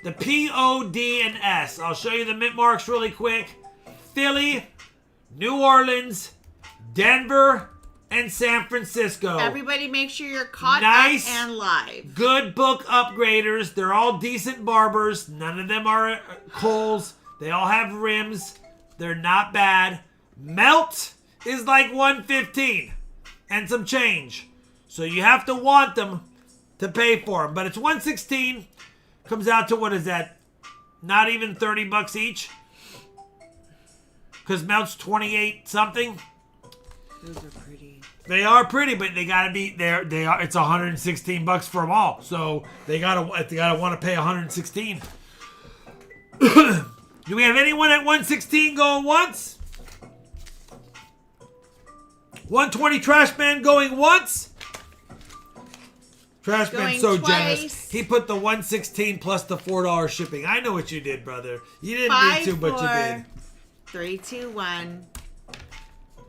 The P, O, D, and S. I'll show you the mint marks really quick. Philly, New Orleans, Denver, and San Francisco. Everybody make sure you're caught Nice. up and live. Good book upgraders. They're all decent barbers. None of them are Kohl's. They all have rims. They're not bad. Melt is like 115 and some change. So you have to want them to pay for them. But it's $116. Comes out to, what is that? Not even $30 each. Because melt's 28 something. Those are pretty. They are pretty, but they gotta be there. They are. It's $116 for them all. So they gotta want to pay $116. Do we have anyone at 116 going once? 120 Trash Man going once. Trash Man's so generous. He put the 116 plus the $4 shipping. I know what you did, brother. You didn't need to, but you did. 3, 2, 1.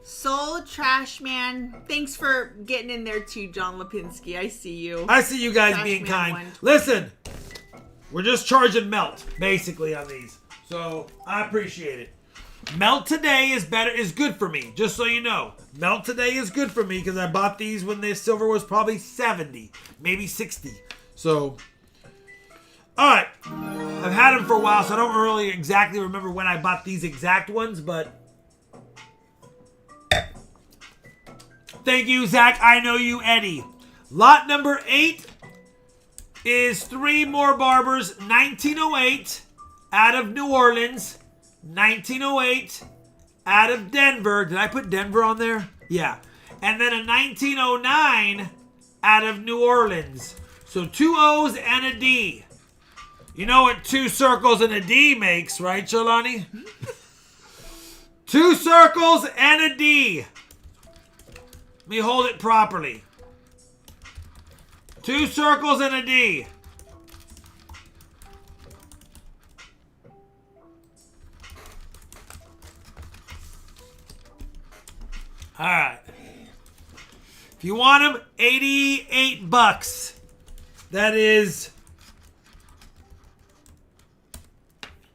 Soul Trash Man. Thanks for getting in there too, John Lipinski. I see you. I see you guys Trash being Man kind. 120. Listen, we're just charging melt basically on these, so I appreciate it. Melt today is good for me. Just so you know, melt today is good for me because I bought these when the silver was probably 70, maybe 60. So, all right, I've had them for a while, so I don't really exactly remember when I bought these exact ones, but. Thank you, Zach. I know you, Eddie. Lot number 8 is 3 more barbers. 1908 out of New Orleans. 1908 out of Denver. Did I put Denver on there? Yeah. And then a 1909 out of New Orleans. So 2 O's and a D. You know what 2 circles and a D makes, right, Shalani? 2 circles and a D. Let me hold it properly. 2 circles and a D. All right. If you want them, $88. That is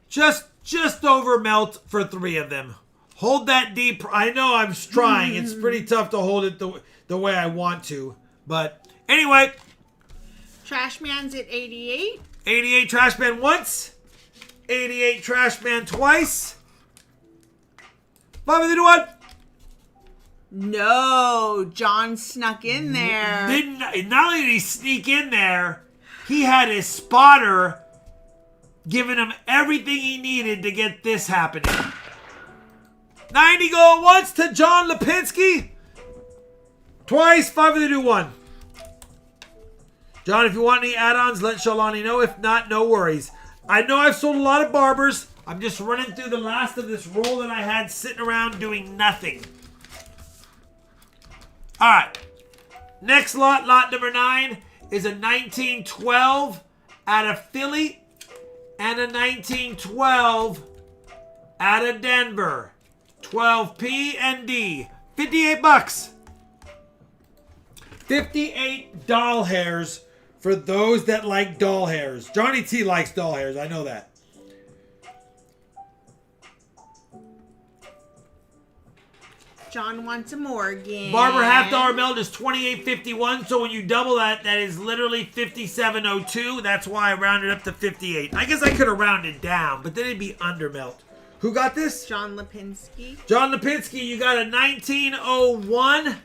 just over melt for 3 of them. Hold that deep. I know I'm trying. It's pretty tough to hold it the way I want to. But anyway. Trash Man's at 88. 88 Trash Man once. 88 Trash Man twice. 5 1. No, John snuck in there. Not only did he sneak in there, he had his spotter giving him everything he needed to get this happening. 90 going once to John Lipinski. Twice, 5 1. John, if you want any add-ons, let Shalani know. If not, no worries. I know I've sold a lot of barbers. I'm just running through the last of this roll that I had sitting around doing nothing. All right. Next lot, lot number 9, is a 1912 out of Philly and a 1912 out of Denver. 12P and D. $58. 58 doll hairs for those that like doll hairs. Johnny T likes doll hairs. I know that. John wants a Morgan. Barber $half melt is $28.51. So when you double that, that is literally $57.02. That's why I rounded up to 58. I guess I could have rounded down, but then it'd be under melt. Who got this? John Lipinski. John Lipinski, you got a 1901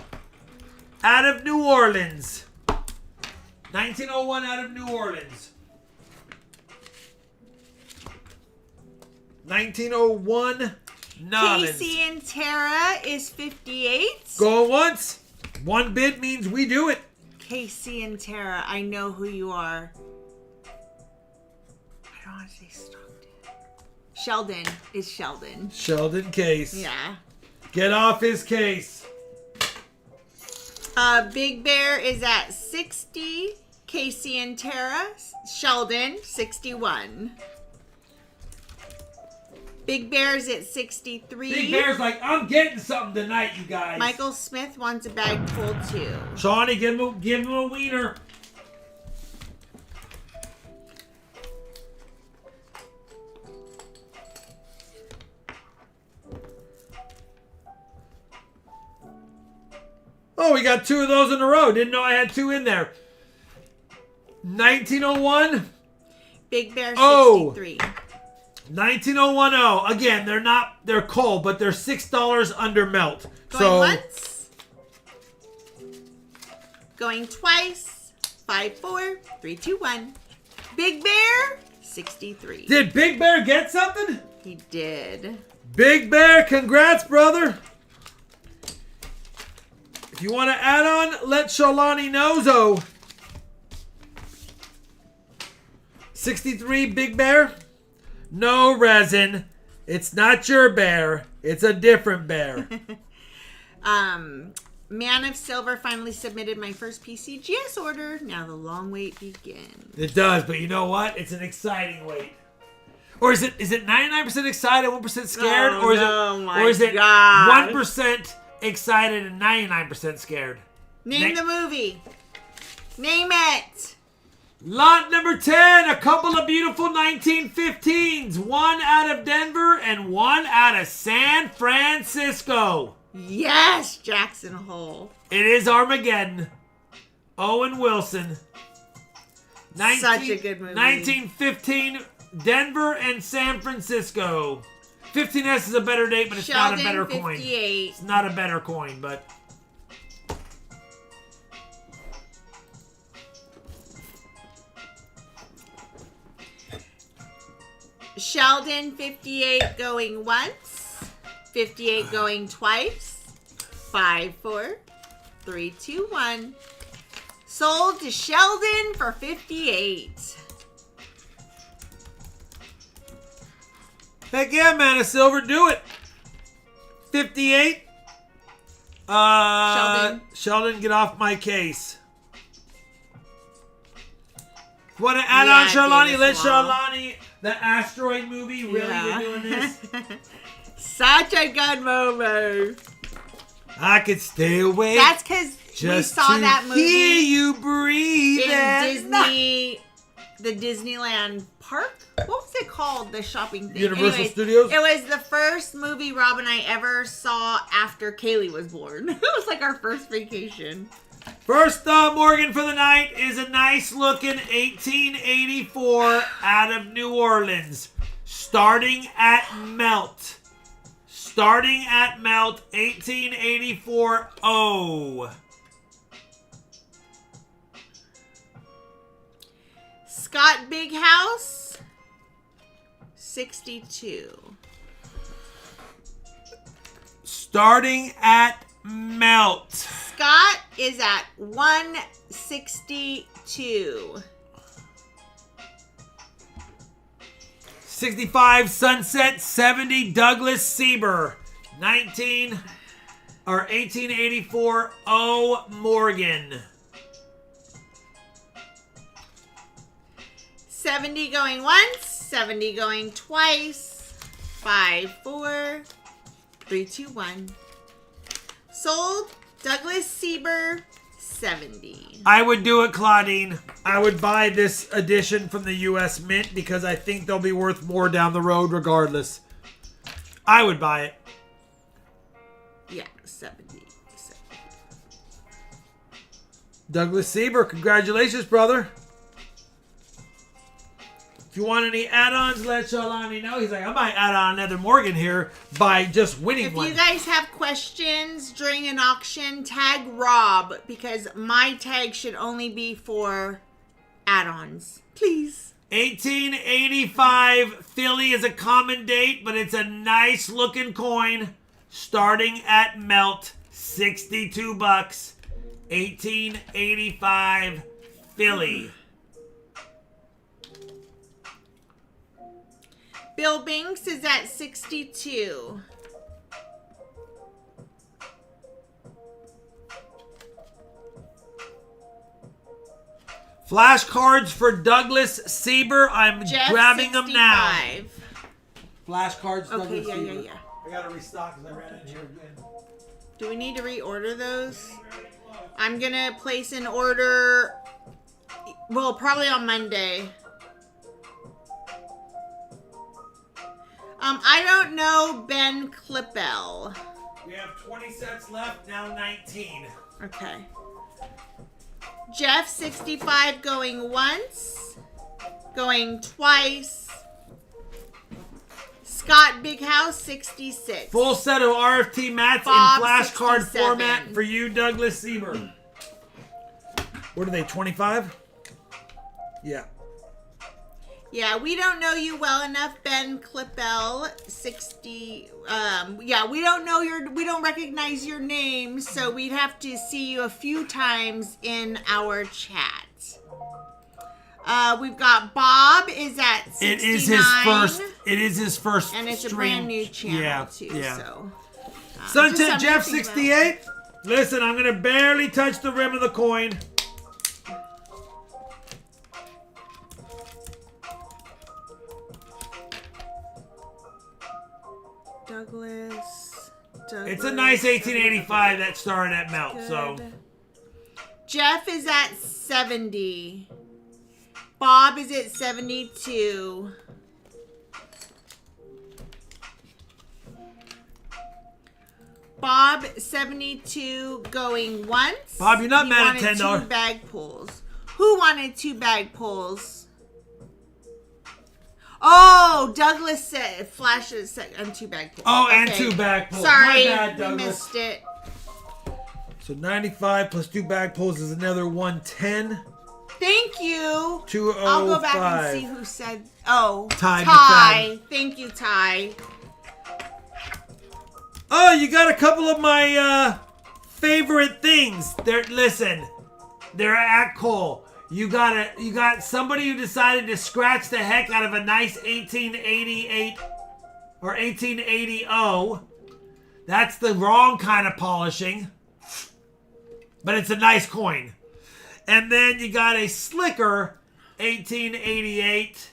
out of New Orleans. 1901 out of New Orleans. 1901 Nolans. Casey and Tara is 58. Going once. 1 bid means we do it. Casey and Tara, I know who you are. I don't want to say Stockton. Sheldon is Sheldon. Sheldon Case. Yeah. Get off his case. Big Bear is at 60. Casey and Tara. Sheldon, 61. Big Bear's at 63. Big Bear's like, I'm getting something tonight, you guys. Michael Smith wants a bag full too. Shawnee, give him a wiener. Oh, we got 2 of those in a row. Didn't know I had 2 in there. 1901. Big Bear 63. 1901. Again, they're cold, but they're $6 under melt. Going once. going twice. 5, 4, 3, 2, 1. Big Bear, 63. Did Big Bear get something? He did. Big Bear, congrats, brother. If you want to add on, let Shalani know, so. 63, Big Bear. No, Resin. It's not your bear. It's a different bear. Man of Silver finally submitted my first PCGS order. Now the long wait begins. It does, but you know what? It's an exciting wait. Or is it 99% excited, 1% scared? Oh, or is no, or is it God. 1% excited and 99% scared? Name the movie. Name it. Lot number 10, a couple of beautiful 1915s. One out of Denver and one out of San Francisco. Yes, Jackson Hole. It is Armageddon. Owen Wilson. Such a good movie. 1915, Denver and San Francisco. 15S is a better date, but it's not a better 58. coin. It's not a better coin, but... Sheldon, 58 going once. 58 going twice. 5, 4, 3, 2, 1. Sold to Sheldon for 58. Heck yeah, man of silver, do it. 58. Sheldon, get off my case. Want to add on, Shalani? Let Shalani, the asteroid movie, really? Yeah. You're doing this? Such a good movie. I could stay awake. That's because we saw that movie hear you breathe in the Disneyland park. What was it called? The shopping thing. Universal Studios? It was the first movie Rob and I ever saw after Kaylee was born. It was like our first vacation. First Morgan for the night is a nice looking 1884 out of New Orleans. Starting at Melt. 1884 O. Scott Big House, 62. Starting at Melt. Scott is at 162. 65 Sunset, 70 Douglas Sieber. 1884 O Morgan. 70 going once, 70 going twice. 5, 4, 3, 2, 1. Sold Douglas Sieber, 70. I would do it, Claudine. I would buy this edition from the U.S. Mint because I think they'll be worth more down the road regardless. I would buy it. Yeah, 70. Douglas Sieber, congratulations, brother. If you want any add-ons, let Shalani know. He's like, I might add on another Morgan here by just winning one. If you guys have questions during an auction, tag Rob because my tag should only be for add-ons. Please. 1885 Philly is a common date, but it's a nice looking coin. Starting at Melt, 62 bucks. 1885 Philly. Bill Binks is at 62. Flashcards for Douglas Sieber. I'm Jeff, grabbing 65. them now. Flashcards, Okay, Douglas Sieber. yeah. I gotta restock because I ran in here again. Do we need to reorder those? I'm gonna place an order, well, probably on Monday. I don't know Ben Klippel. We have 20 sets left, now 19. Okay. Jeff, 65 going once, going twice. Scott Big House, 66. Full set of RFT mats Bob, in flashcard 67. format for you, Douglas Sieber. What are they, 25? Yeah. Yeah, we don't know you well enough, Ben Clippell, 60. Yeah, we don't recognize your name, so we'd have to see you a few times in our chat. We've got Bob is at 69. It is his first and it's stream. a brand new channel too. Yeah. So Sunset Jeff 68. Listen, I'm gonna barely touch the rim of the coin. Douglas. It's a nice 1885 that started at Melt. Good. So Jeff is at 70. Bob is at 72. Bob 72 going once. Bob, you're not mad at $10. $10. 2 bag pulls. Who wanted 2 bag pulls? Oh, Douglas said flashes and 2 bag pulls. Oh, and 2 bag pulls. Sorry, My bad, we Douglas. missed it. So 95 plus 2 bag pulls is another 110. Thank you. 205. I'll go back and see who said. Oh, Ty Ty. Thank you, Ty. Oh, you got a couple of my favorite things. Listen, they're at Cole. You got somebody who decided to scratch the heck out of a nice 1888 or 1880. That's the wrong kind of polishing, but it's a nice coin. And then you got a slicker 1888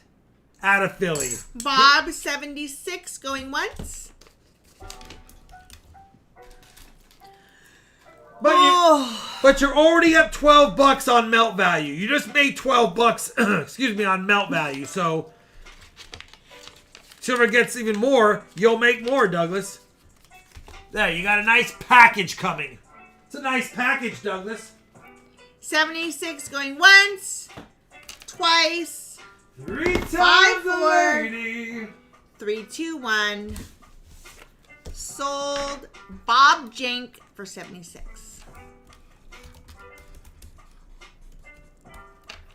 out of Philly. Bob 76 going once. But you're already up $12 on melt value. You just made $12, excuse me, on melt value. So silver gets even more, you'll make more, Douglas. There, you got a nice package coming. It's a nice package, Douglas. 76 going once, twice, 3 times 5, the 4, lady. 3, 2, 1. Sold Bob Jank for 76.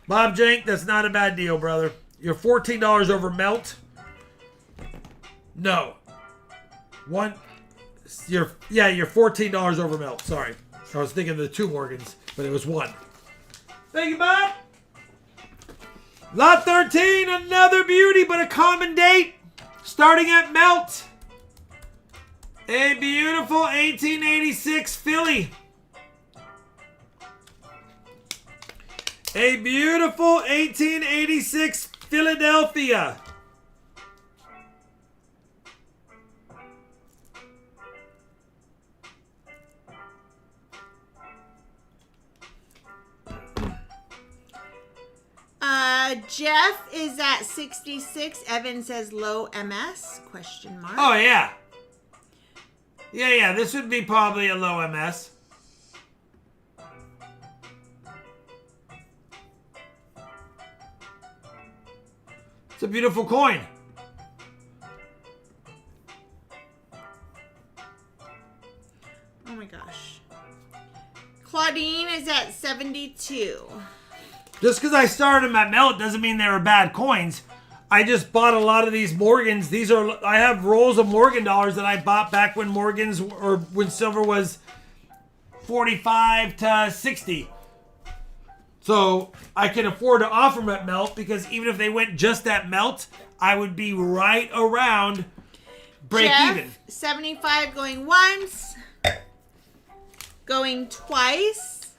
Bob Jank, that's not a bad deal, brother. You're $14 over melt. No. You're $14 over melt. Sorry. I was thinking of the 2 Morgans, but it was 1. Thank you, Bob. Lot 13, another beauty, but a common date. Starting at melt. A beautiful 1886 Philly. A beautiful 1886 Philadelphia. Jeff is at 66. Evan says low MS, question mark. Oh, yeah. Yeah, this would be probably a low MS. It's a beautiful coin. Oh my gosh. Claudine is at 72. Just because I started them at melt doesn't mean they were bad coins. I just bought a lot of these Morgans. I have rolls of Morgan dollars that I bought back when Morgans or when silver was 45 to 60. So I can afford to offer them at melt because even if they went just at melt, I would be right around break Jeff, even. 75 going once. Going twice.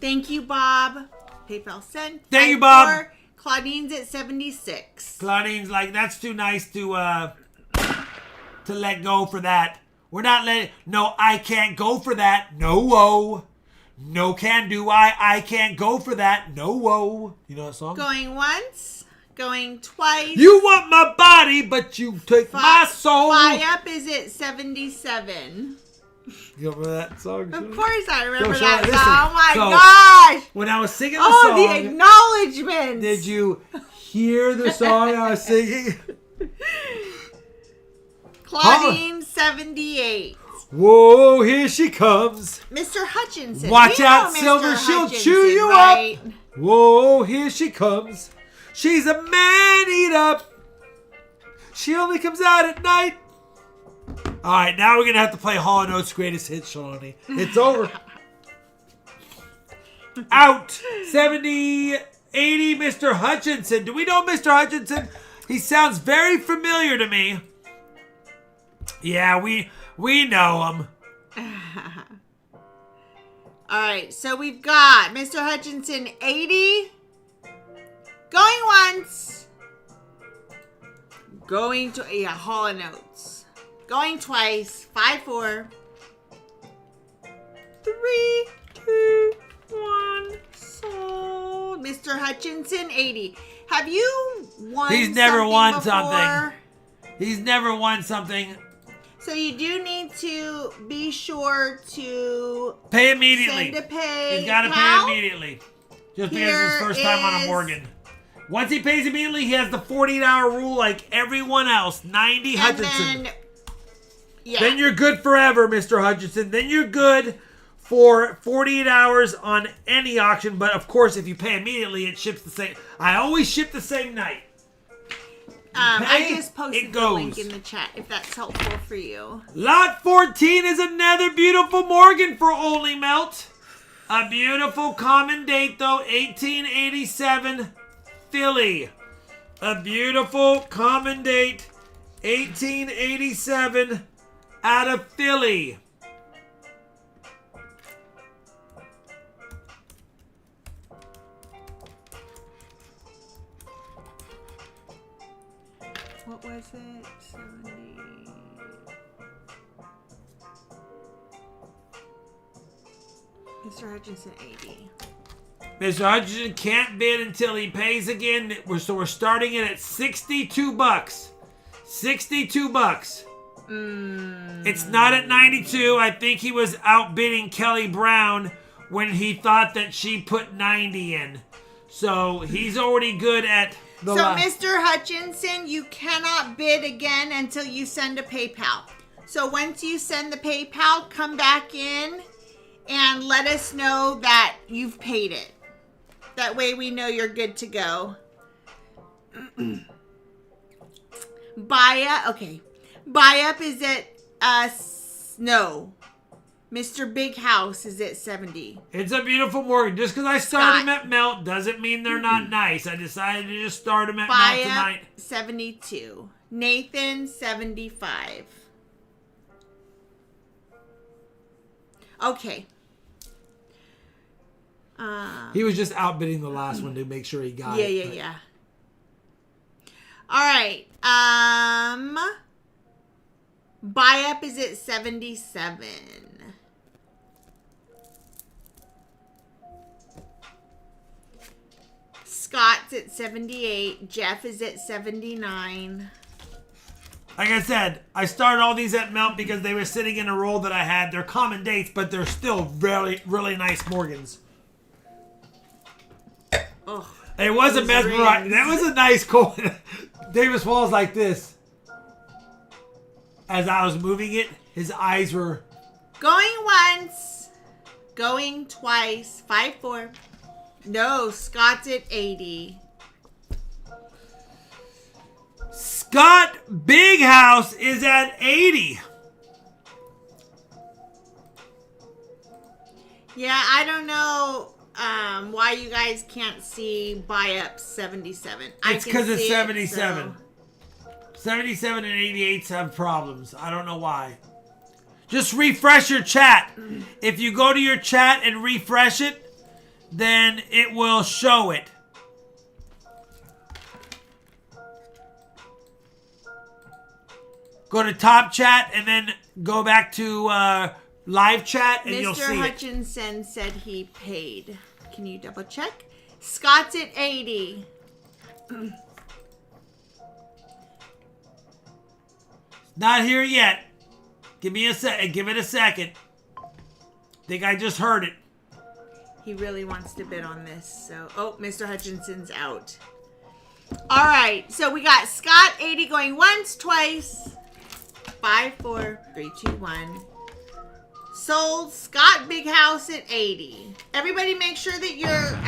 Thank you, Bob. PayPal sent. Thank you, Bob. Claudine's at 76. Claudine's like, that's too nice to let go for that. We're not letting. No, I can't go for that. No, whoa. No can do. I can't go for that. No, whoa. You know that song? Going once. Going twice. You want my body, but you take my soul. Up is at 77. You remember that song? Of course I remember So, that listen, song. Oh my so, gosh. When I was singing the Oh, song. the acknowledgments. Did you hear the song I was singing? Claudine, 78. Whoa, here she comes. Mr. Hutchinson. Watch We out, know Mr. Silver, she'll Hutchinson, chew you right? up. Whoa, here she comes. She's a man-eater. She only comes out at night. All right, now we're going to have to play Hall & Oates' Greatest Hits, Shalani. It's over. Out. 70, 80, Mr. Hutchinson. Do we know Mr. Hutchinson? He sounds very familiar to me. Yeah, we know him. All right, so we've got Mr. Hutchinson 80. Going once. Going to, Hall & Oates. Going twice. 5-4. 3, 2, 1. Sold. Mr. Hutchinson 80. Have you won He's never won before? something. He's never won something. So you do need to be sure to Pay immediately. send a pay. He's got to pay immediately. Just because it's his Here first time on a is- Morgan. Once he pays immediately, he has the 48-hour rule like everyone else. 90 Hutchinson. Then you're good forever, Mr. Hutchinson. Then you're good for 48 hours on any auction. But, of course, if you pay immediately, it ships the same. I always ship the same night. I just posted it the goes. link in the chat if that's helpful for you. Lot 14 is another beautiful Morgan for Only Melt. A beautiful common date, though, 1887 Philly. A beautiful common date, 1887 out of Philly. What was it? 70. Mr. Hutchinson 80. Mr. Hutchinson can't bid until he pays again. So we're starting it at $62. $62. It's not at 92. I think he was outbidding Kelly Brown when he thought that she put 90 in. So he's already good at the Mr. Hutchinson, you cannot bid again until you send a PayPal. So once you send the PayPal, come back in and let us know that you've paid it. That way we know you're good to go. Buy up is at no. Mr. Big House is at 70. It's a beautiful Morgan. Just because I started them at Melt doesn't mean they're not nice. I decided to just start them at Melt tonight. 72. Nathan 75. Okay. He was just outbidding the last one to make sure he got it. Yeah. All right. Buy up is at 77. Scott's at 78. Jeff is at 79. Like I said, I started all these at Melt because they were sitting in a roll that I had. They're common dates, but they're still really, really nice Morgans. Oh, it was a mesmerizing. That was a nice call. Davis Falls like this. As I was moving it, his eyes were going once, going twice. 5-4. No, Scott's at 80. Scott Big House is at 80. Yeah, I don't know why you guys can't see buy up 77. It's because it's 77. 77 and 88s have problems. I don't know why. Just refresh your chat. If you go to your chat and refresh it, then it will show it. Go to top chat and then go back to live chat and you'll see Mr. Hutchinson said he paid. Can you double check? Scott's at 80. Not here yet. Give me a sec. Give it a second. Think I just heard it. He really wants to bid on this. So, Mr. Hutchinson's out. All right. So we got Scott 80 going once, twice. 5-4, 3, 2, 1. Sold Scott Big House at 80. Everybody make sure that your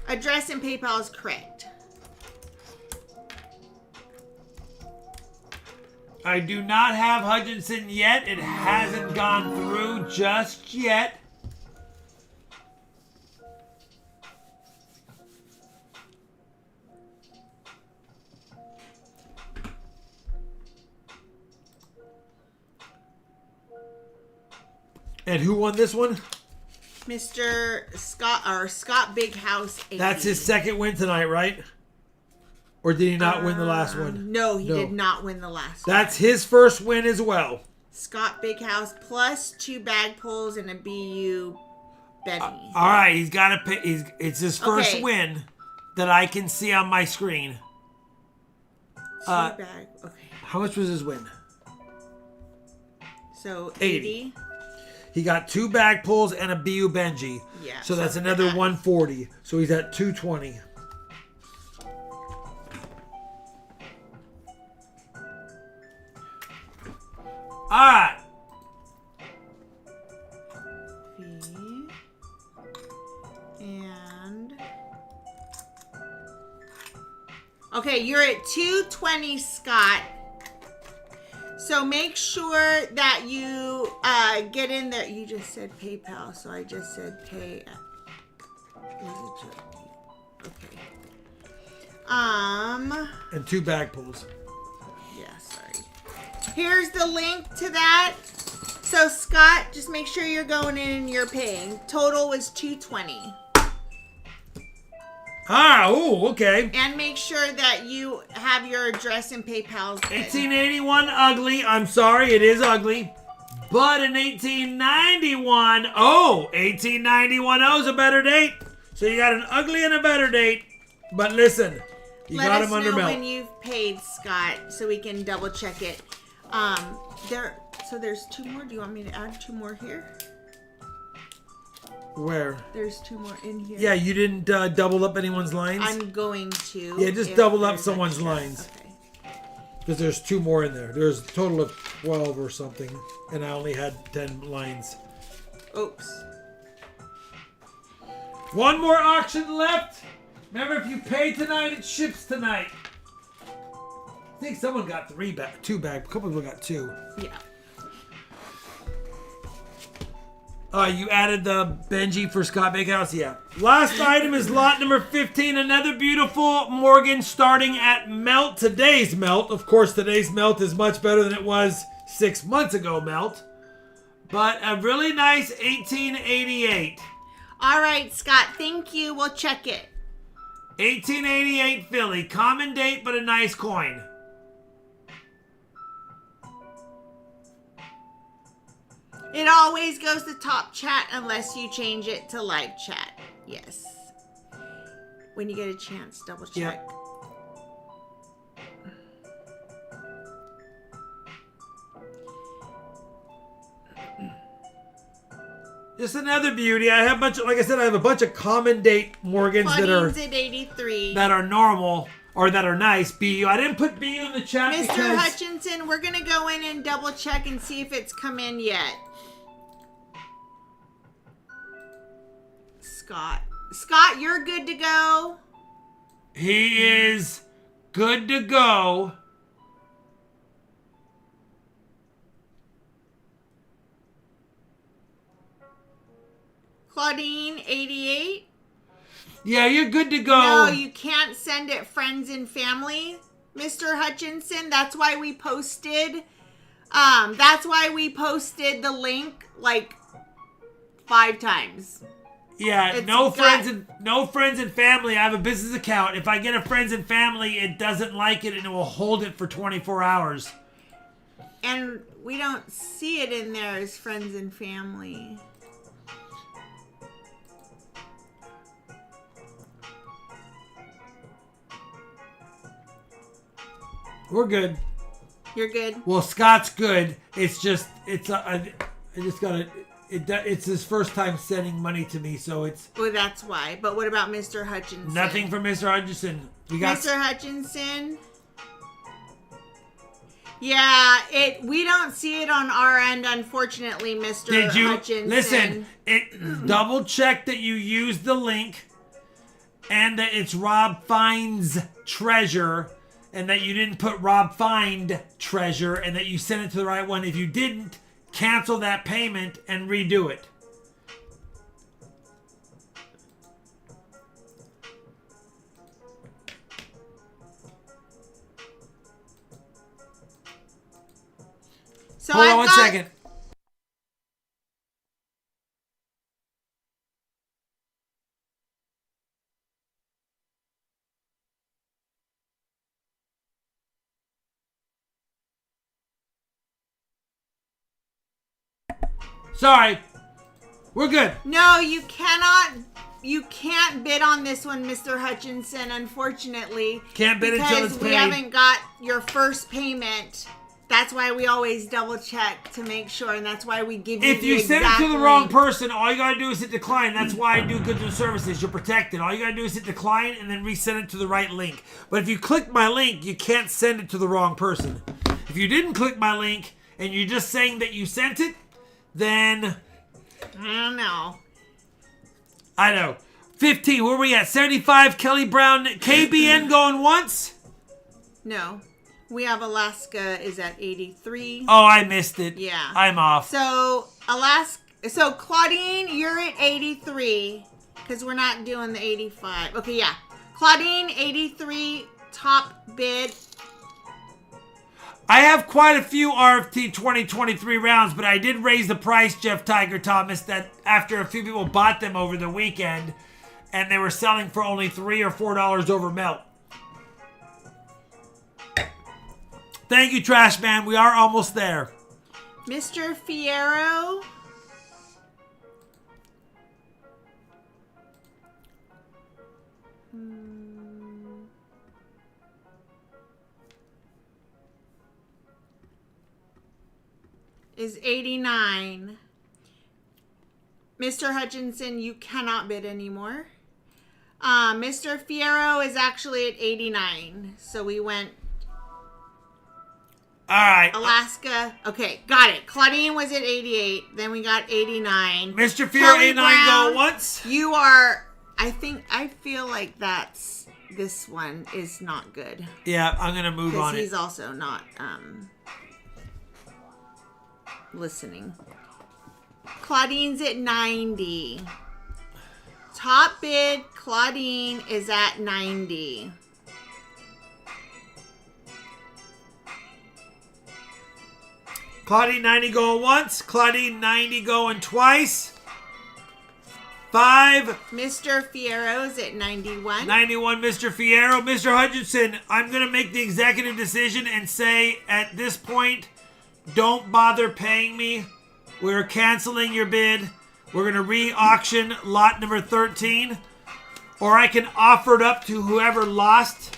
address and PayPal is correct. I do not have Hutchinson yet. It hasn't gone through just yet. And who won this one? Mr. Scott, or Scott Big House 80. That's his second win tonight, right? Or did he not win the last one? No, he did not win the last one. That's his first win as well. Scott Big House plus 2 bag pulls and a BU Benny. All right, he's got to pay. It's his first win that I can see on my screen. 2 bag. Okay. How much was his win? So 80. He got 2 bag pulls and a BU Benji. Yeah. So that's another 140. So he's at 220. All right. V. And. Okay, you're at 220, Scott. So make sure that you get in there. You just said PayPal, so I just said pay. Okay. And 2 bag pulls. Yeah, sorry. Here's the link to that. So Scott, just make sure you're going in and you're paying. Total was 220. Okay. And make sure that you have your address and PayPal's. 1881 ugly. I'm sorry, it is ugly. But in 1891, 1891 is a better date. So you got an ugly and a better date. But listen, you got him under Let us know melt. when you've paid, Scott, so we can double check it. So there's 2 more. Do you want me to add 2 more here? Where? There's 2 more in here. Yeah, you didn't double up anyone's lines? I'm going to. Yeah, just double up there's someone's extra. lines. Okay. Because there's 2 more in there. There's a total of 12 or something. And I only had 10 lines. Oops. 1 more auction left. Remember, if you pay tonight, it ships tonight. I think someone got 2 back. A couple people got 2. Yeah. You added the Benji for Scott Bakehouse? Yeah. Last item is lot number 15. Another beautiful Morgan starting at melt. Today's melt. Of course, today's melt is much better than it was 6 months ago melt. But a really nice 1888. All right, Scott. Thank you. We'll check it. 1888 Philly. Common date, but a nice coin. It always goes to top chat unless you change it to live chat. Yes. When you get a chance, double check. Yep. Just another beauty. I have a bunch of, like I said, I have a bunch of common date Morgans Claudine's at 83. that are normal or that are nice. BU. I didn't put BU in the chat Mr. because Hutchinson, we're going to go in and double check and see if it's come in yet. Scott, you're good to go. he is good to go. Claudine, 88. Yeah, you're good to go. No, you can't send it friends and family, Mr. Hutchinson. That's why we posted. That's why we posted the link like 5 times. Yeah, It's no got- friends and family. I have a business account. If I get a friends and family, it doesn't like it and it will hold it for 24 hours. And we don't see it in there as friends and family. We're good. You're good. Well, Scott's good. It's just I just gotta. It's his first time sending money to me, so it's Well, that's why. But what about Mr. Hutchinson? nothing from Mr. Hutchinson. We got Mr. Hutchinson. Yeah, we don't see it on our end, unfortunately, Mr. Did you Hutchinson. listen? Double check that you used the link, and that it's RobFindsTreasure, and that you didn't put RobFindTreasure, and that you sent it to the right one. If you didn't, cancel that payment and redo it. So Hold on one second. Sorry. We're good. No, you cannot. You can't bid on this one, Mr. Hutchinson, unfortunately. Can't bid until it's Because we paid. haven't got your first payment. That's why we always double check to make sure, and that's why we give you If you send it to the wrong person, all you gotta do is hit decline. That's why I do goods and services. You're protected. All you gotta do is hit decline and then resend it to the right link. But if you click my link, you can't send it to the wrong person. If you didn't click my link and you're just saying that you sent it, then I don't know. I know. 15. Where are we at? 75. Kelly Brown. KBN going once. No. We have Alaska is at 83. Oh, I missed it. Yeah. I'm off. So Claudine, you're at 83 because we're not doing the 85. Okay, yeah. Claudine, 83, top bid. I have quite a few RFT 2023 rounds, but I did raise the price, Jeff Tiger Thomas, that after a few people bought them over the weekend, and they were selling for only $3 or $4 over melt. Thank you, Trash Man. We are almost there. Mr. Fierro. Is 89. Mr. Hutchinson, you cannot bid anymore. Mr. Fierro is actually at 89. So we went All right. Alaska. Okay, got it. Claudine was at 88. Then we got 89. Mr. Fear Kelly 89 Brown, go once. You are, I feel like this one is not good. Yeah, I'm going to move on Because he's it. also not listening. Claudine's at 90. Top bid, Claudine is at 90. Claudine 90 going once. Claudine 90 going twice. 5. Mr. Fierro's at 91. 91, Mr. Fierro. Mr. Hutchinson, I'm going to make the executive decision and say at this point, don't bother paying me. We're canceling your bid. We're going to re-auction lot number 13. Or I can offer it up to whoever lost.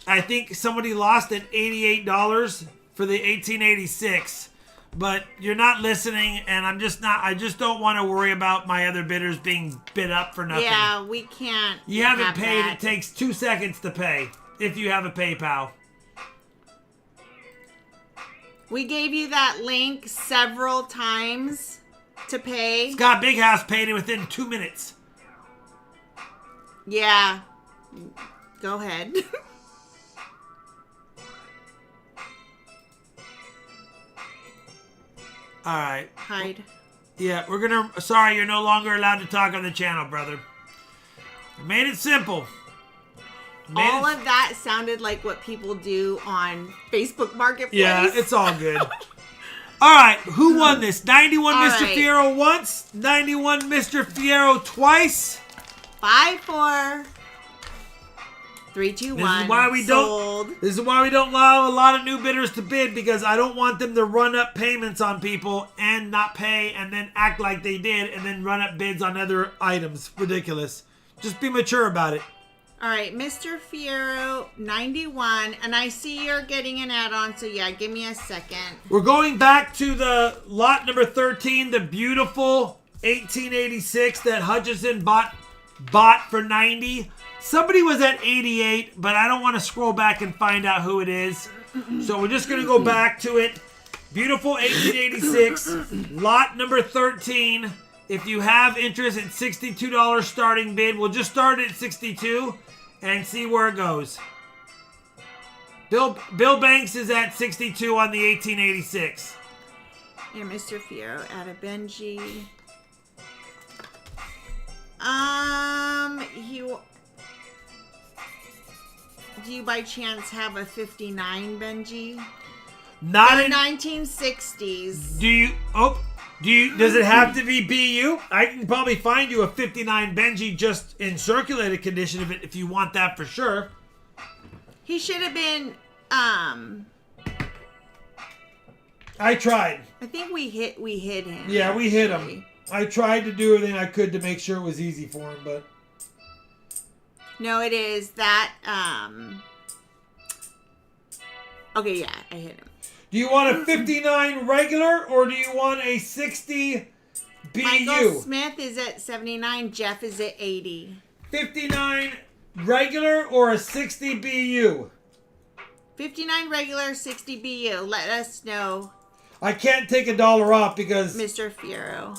I think somebody lost at $88 for the 1886. But you're not listening, and I just don't want to worry about my other bidders being bid up for nothing. Yeah, we can't. You haven't have paid. that. It takes 2 seconds to pay if you have a PayPal. We gave you that link several times to pay. Scott Big House paid it within 2 minutes. Yeah. Go ahead. All right. Hide. Yeah, we're gonna. Sorry, you're no longer allowed to talk on the channel, brother. I made it simple. All of that sounded like what people do on Facebook Marketplace. Yeah, it's all good. All right, who won this? 91 All Mr. right. Fierro once, 91 Mr. Fierro twice. 5, 4, 3, 2, 1. This is why we Sold. don't. This is why we don't allow a lot of new bidders to bid, because I don't want them to run up payments on people and not pay, and then act like they did, and then run up bids on other items. Ridiculous. Just be mature about it. All right, Mr. Fierro, 91. And I see you're getting an add-on, so yeah, give me a second. We're going back to the lot number 13, the beautiful 1886 that Hutchinson bought for 90. Somebody was at 88, but I don't want to scroll back and find out who it is. So we're just going to go back to it. Beautiful 1886, lot number 13. If you have interest at $62 starting bid, we'll just start it at $62 and see where it goes. Bill Banks is at $62 on the 1886. And Mr. Fierro out of Benji. Do you by chance have a 59, Benji? Not The in 1960s. Does it have to be BU? I can probably find you a 59 Benji just in circulated condition if you want that for sure. He should have been, I tried. I think we hit him. Yeah, we hit actually. him. I tried to do everything I could to make sure it was easy for him, but... No, it is that, okay, yeah, I hit him. Do you want a 59 regular or do you want a 60 BU? Michael Smith is at 79. Jeff is at 80. 59 regular or a 60 BU? 59 regular, 60 BU. Let us know, I can't take $1 off because Mr. Fierro.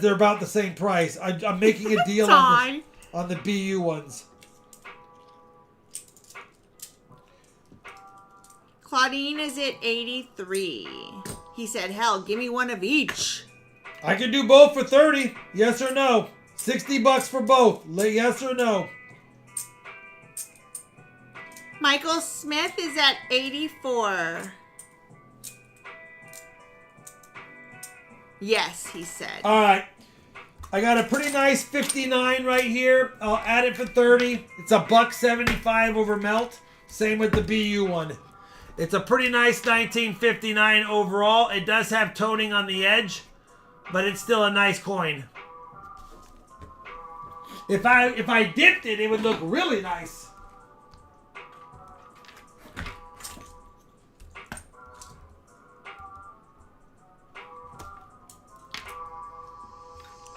they're about the same price. I'm making a deal on the BU ones. Claudine is at 83. He said, hell, give me one of each. I can do both for 30. Yes or no? $60 for both. Yes or no? Michael Smith is at 84. Yes, he said. All right. I got a pretty nice 59 right here. I'll add it for 30. It's a $1.75 over melt. Same with the BU one. It's a pretty nice 1959 overall. It does have toning on the edge, but it's still a nice coin. If I dipped it, it would look really nice.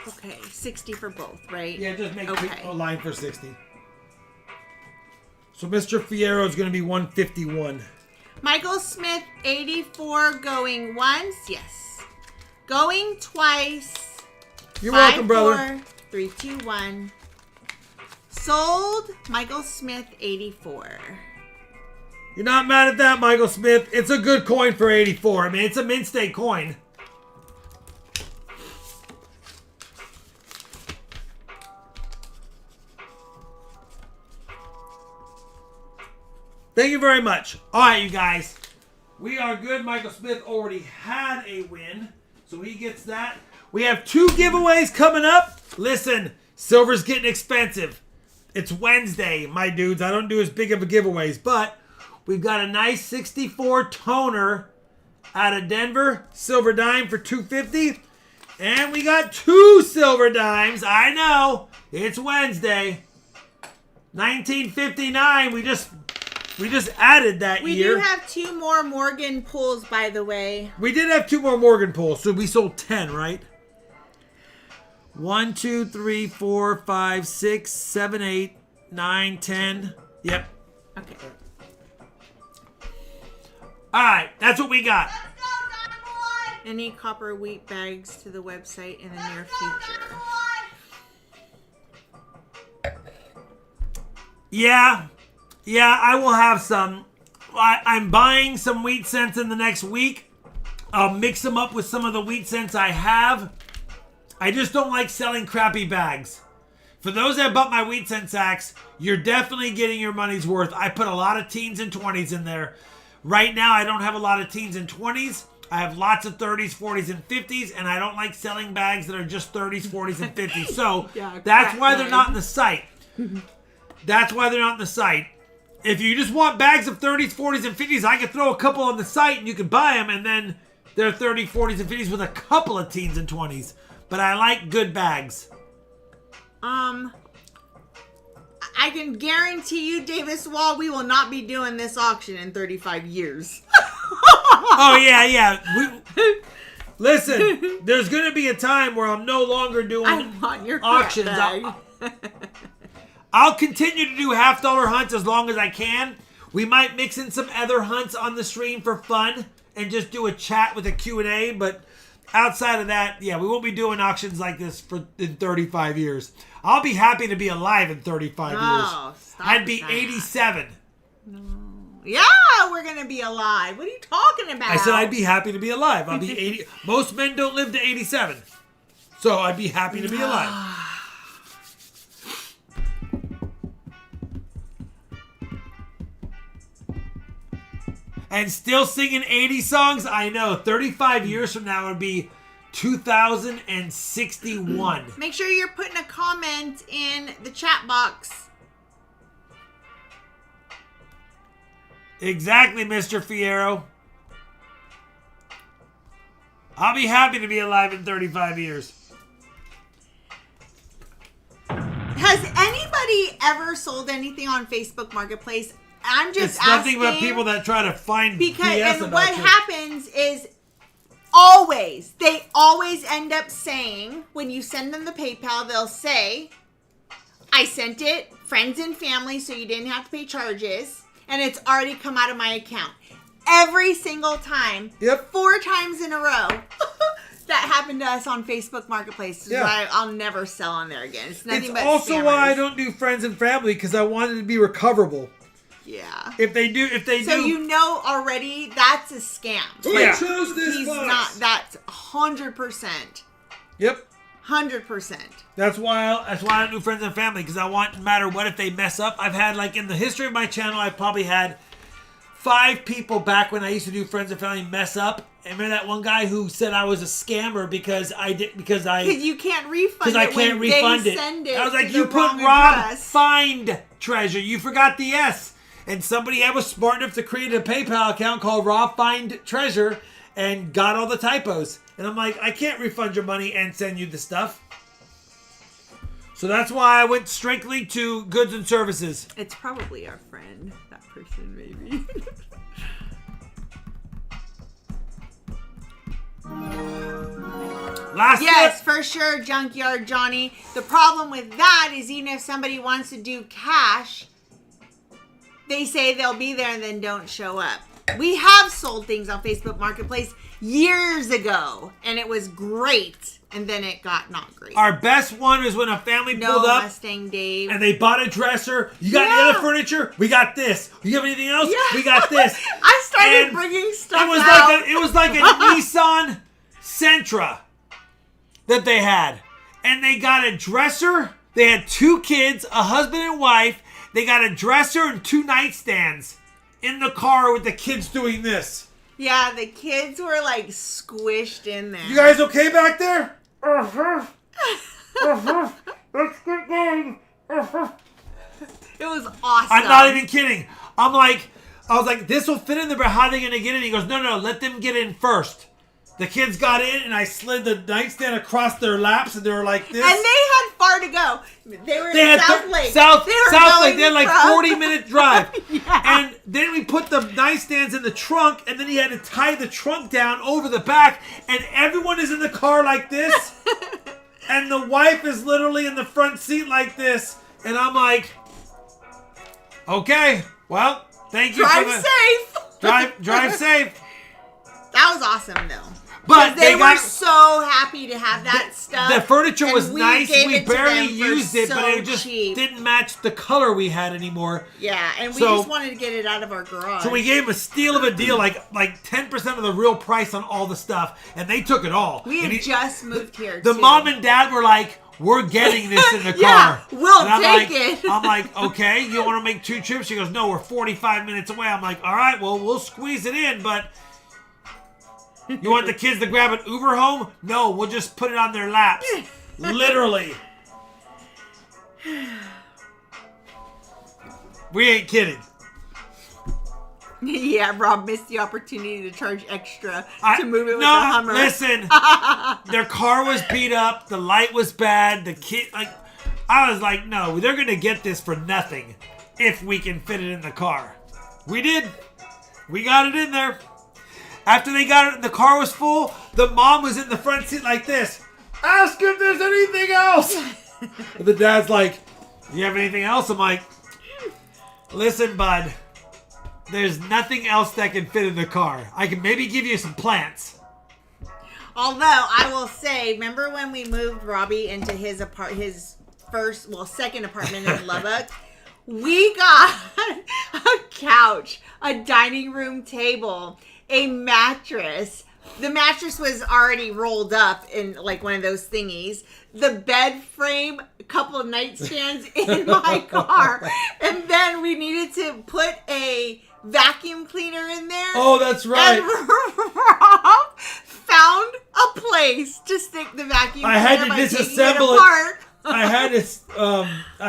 Okay, 60 for both, right? Yeah, just make Okay. a line for 60. So Mr. Fierro is going to be 151. Michael Smith, 84, going once. Yes. Going twice. You're 5, welcome, brother. 4, 3, 2, 1. Sold. Michael Smith, 84. You're not mad at that, Michael Smith. It's a good coin for 84. I mean, it's a mint state coin. Thank you very much. All right, you guys. We are good. Michael Smith already had a win, so he gets that. We have 2 giveaways coming up. Listen, silver's getting expensive. It's Wednesday, my dudes. I don't do as big of a giveaways, but we've got a nice 64 toner out of Denver, silver dime for $250. And we got 2 silver dimes. I know, it's Wednesday. 1959, we just added that We year. do have 2 more Morgan pulls, by the way. We did have 2 more Morgan pulls, so we sold 10, right? 1, 2, 3, 4, 5, 6, 7, 8, 9, 10. Yep. Okay. All right, that's what we got. Any copper wheat bags to the website in the near future? Yeah, I will have some. I'm buying some wheat cents in the next week. I'll mix them up with some of the wheat cents I have. I just don't like selling crappy bags. For those that bought my wheat cent sacks, you're definitely getting your money's worth. I put a lot of teens and 20s in there. Right now, I don't have a lot of teens and 20s. I have lots of 30s, 40s, and 50s, and I don't like selling bags that are just 30s, 40s, and 50s. So that's why they're not in the site. That's why they're not in the site. If you just want bags of 30s, 40s, and 50s, I could throw a couple on the site and you can buy them, and then they're 30s, 40s, and 50s with a couple of teens and 20s. But I like good bags. I can guarantee you, Davis Wall, we will not be doing this auction in 35 years. Oh, yeah. Listen, there's going to be a time where I'm no longer doing I want your crap auctions. bag. I'll continue to do $50 hunts as long as I can. We might mix in some other hunts on the stream for fun and just do a chat with a Q&A, but outside of that, yeah, we won't be doing auctions like this in 35 years. I'll be happy to be alive in 35 years. I'd be 87. No. Yeah, we're going to be alive. What are you talking about? I said I'd be happy to be alive. I'll be 80. Most men don't live to 87. So I'd be happy to be alive. And still singing 80 songs? I know. 35 years from now would be 2061. Make sure you're putting a comment in the chat box. Exactly, Mr. Fierro. I'll be happy to be alive in 35 years. Has anybody ever sold anything on Facebook Marketplace? I'm just asking. It's nothing but people that try to find BS and what happens is they always end up saying, when you send them the PayPal, they'll say, I sent it, friends and family, so you didn't have to pay charges. And it's already come out of my account. Every single time. Yep. 4 times in a row. That happened to us on Facebook Marketplace. Yeah. I'll never sell on there again. It's nothing but also scammers. Why I don't do friends and family, because I want it to be recoverable. Yeah. If they do. So you know already that's a scam. Yeah. Chose this He's box? not. That's 100%. Yep. 100%. That's why I don't do friends and family, because I want, no matter what, if they mess up. I've had, like, in the history of my channel, I've probably had 5 people back when I used to do friends and family mess up. And remember that one guy who said I was a scammer because you can't refund it. Because I can't refund it. I was like, you put RobFindsTreasure. You forgot the S. And somebody was smart enough to create a PayPal account called RobFindsTreasure and got all the typos. And I'm like, I can't refund your money and send you the stuff. So that's why I went strictly to goods and services. It's probably our friend, that person, maybe. Yes, for sure, Junkyard Johnny. The problem with that is even if somebody wants to do cash, they say they'll be there and then don't show up. We have sold things on Facebook Marketplace years ago, and it was great, and then it got not great. Our best one was when a family pulled up, Mustang Dave, and they bought a dresser. You got any other furniture? We got this. You have anything else? Yeah. We got this. I started bringing stuff It was like a Nissan Sentra that they had, and they got a dresser. They had 2 kids, a husband and wife. They got a dresser and 2 nightstands in the car with the kids doing this. Yeah, the kids were like squished in there. You guys okay back there? Let's get going. It was awesome. I'm not even kidding. I was like, this will fit in there, but how are they going to get in? He goes, no, let them get in first. The kids got in, and I slid the nightstand across their laps, and they were like this. And they had far to go. They were in South Lake. South Lake. They had like 40-minute drive. Yeah. And then we put the nightstands in the trunk, and then he had to tie the trunk down over the back, and everyone is in the car like this. And the wife is literally in the front seat like this. And I'm like, okay, well, thank you. Drive safe. Drive safe. That was awesome, though. But they were so happy to have that stuff. The furniture was nice. We barely used it, so but it just didn't match the color we had anymore. Yeah, and we just wanted to get it out of our garage. So we gave them a steal of a deal, like 10% of the real price on all the stuff, and they took it all. We had just moved here, The mom and dad were like, we're getting this in the yeah, car. We'll take it. I'm like, okay, you want to make 2 trips? She goes, no, we're 45 minutes away. I'm like, all right, well, we'll squeeze it in, but... You want the kids to grab an Uber home? No, we'll just put it on their laps. Literally. We ain't kidding. Yeah, Rob missed the opportunity to charge extra to move it with the Hummer. Listen. Their car was beat up. The light was bad. I was like, no, they're going to get this for nothing if we can fit it in the car. We did. We got it in there. After they got it, the car was full. The mom was in the front seat like this. Ask if there's anything else. And the dad's like, you have anything else? I'm like, listen, bud. there's nothing else that can fit in the car. I can maybe give you some plants. Although I will say, remember when we moved Robbie into his second apartment in Lubbock? We got a couch, a dining room table, a mattress. The mattress was already rolled up in like one of those thingies. The bed frame, a couple of nightstands in my car. And then we needed to put a vacuum cleaner in there. Oh, that's right. And Rob found a place to stick the vacuum cleaner. I had to by disassemble it. I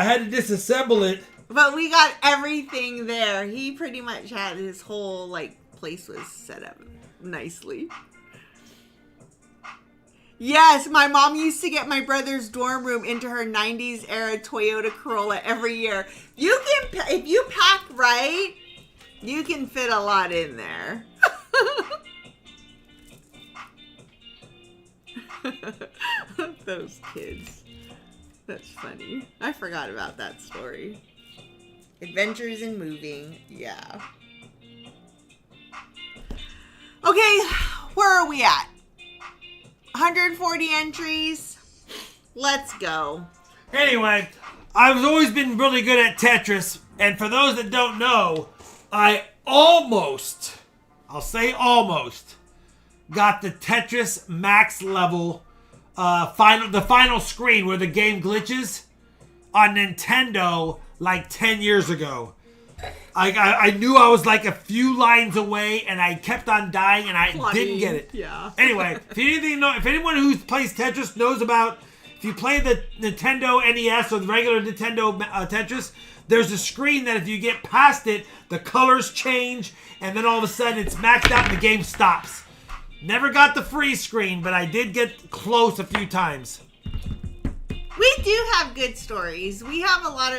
had to disassemble it. But we got everything there. He pretty much had his whole like place was set up nicely. Yes, my mom used to get my brother's dorm room into her 90s era Toyota Corolla every year. You can, if you pack right, you can fit a lot in there. Those kids. That's funny. I forgot about that story. Adventures in moving. Yeah. Okay, where are we at? 140 entries. Let's go. Anyway, I've always been really good at Tetris. And for those that don't know, I almost, I'll say almost, got the Tetris max level, the final screen where the game glitches on Nintendo like 10 years ago. I knew I was like a few lines away, and I kept on dying, and I didn't get it. Yeah. Anyway, if anyone who plays Tetris knows about, if you play the Nintendo NES or the regular Nintendo Tetris, there's a screen that if you get past it, the colors change, and then all of a sudden it's maxed out and the game stops. Never got the freeze screen, but I did get close a few times. We do have good stories. We've had a lot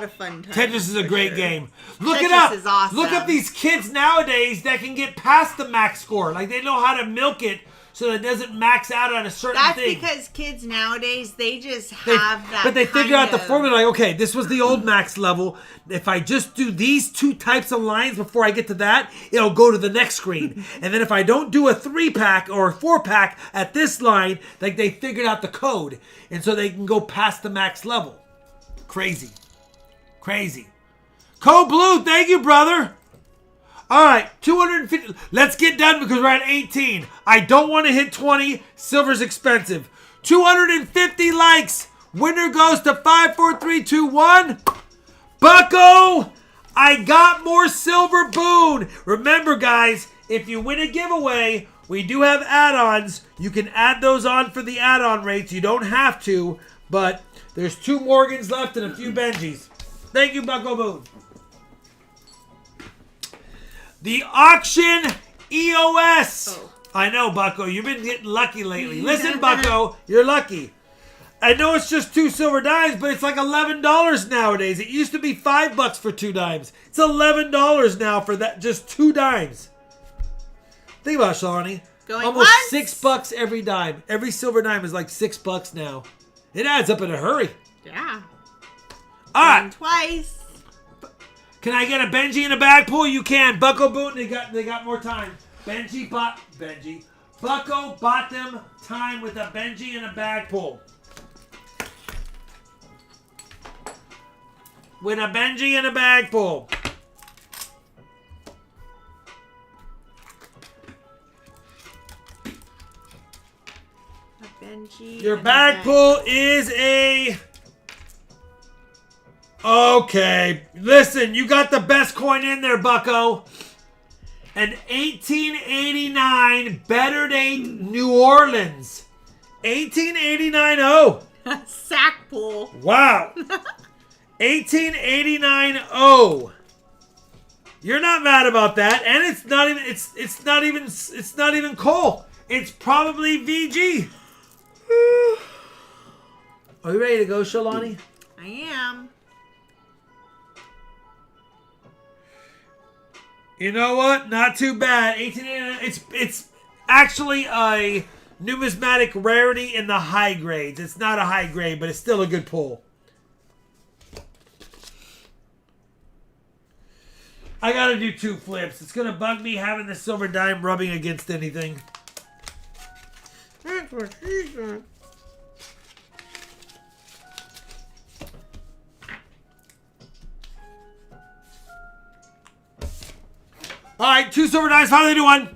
of fun times. Tetris is a great game. Look Tetris it up. is awesome. Look up these kids nowadays that can get past the max score. Like they know how to milk it so that it doesn't max out on a certain thing. That's because kids nowadays, they just have that. But they figure out the formula. Like, okay, this was the old max level. If I just do these 2 types of lines before I get to that, it'll go to the next screen. And then if I don't do a 3-pack or a 4-pack at this line, like they figured out the code. And so they can go past the max level. Crazy. Crazy. Code Blue, thank you, brother. All right, 250. Let's get done because we're at 18. I don't want to hit 20. Silver's expensive. 250 likes. Winner goes to 54321. Bucko, I got more silver boon. Remember, guys, if you win a giveaway, we do have add-ons. You can add those on for the add-on rates. You don't have to, but there's 2 Morgans left and a few Benjis. Thank you, Bucko Boon. The auction EOS. Oh. I know, Bucko. You've been getting lucky lately. Listen, Bucko, you're lucky. I know it's just 2 silver dimes, but it's like $11 nowadays. It used to be $5 for 2 dimes. It's $11 now for that, just 2 dimes. Think about it, Shawnee. Almost $6 every dime. Every silver dime is like $6 now. It adds up in a hurry. Yeah. All right. And twice. Can I get a Benji in a bag pull? You can. Bucko Boot, they got more time. Bucko bought them time with a Benji in a bag pull. With a Benji in a bag pull. A Benji. Your bag pull is a... Okay, listen, you got the best coin in there, Bucko. An 1889 Better 8 New Orleans. 1889 oh. Sack pull. Wow. 1889 oh. You're not mad about that, and it's not even coal. It's probably VG. Are you ready to go, Shalani? I am. You know what? Not too bad. 1889. It's actually a numismatic rarity in the high grades. It's not a high grade, but it's still a good pull. I gotta do 2 flips. It's gonna bug me having the silver dime rubbing against anything. That's what she said. All right, 2 silver dimes. Finally do 1.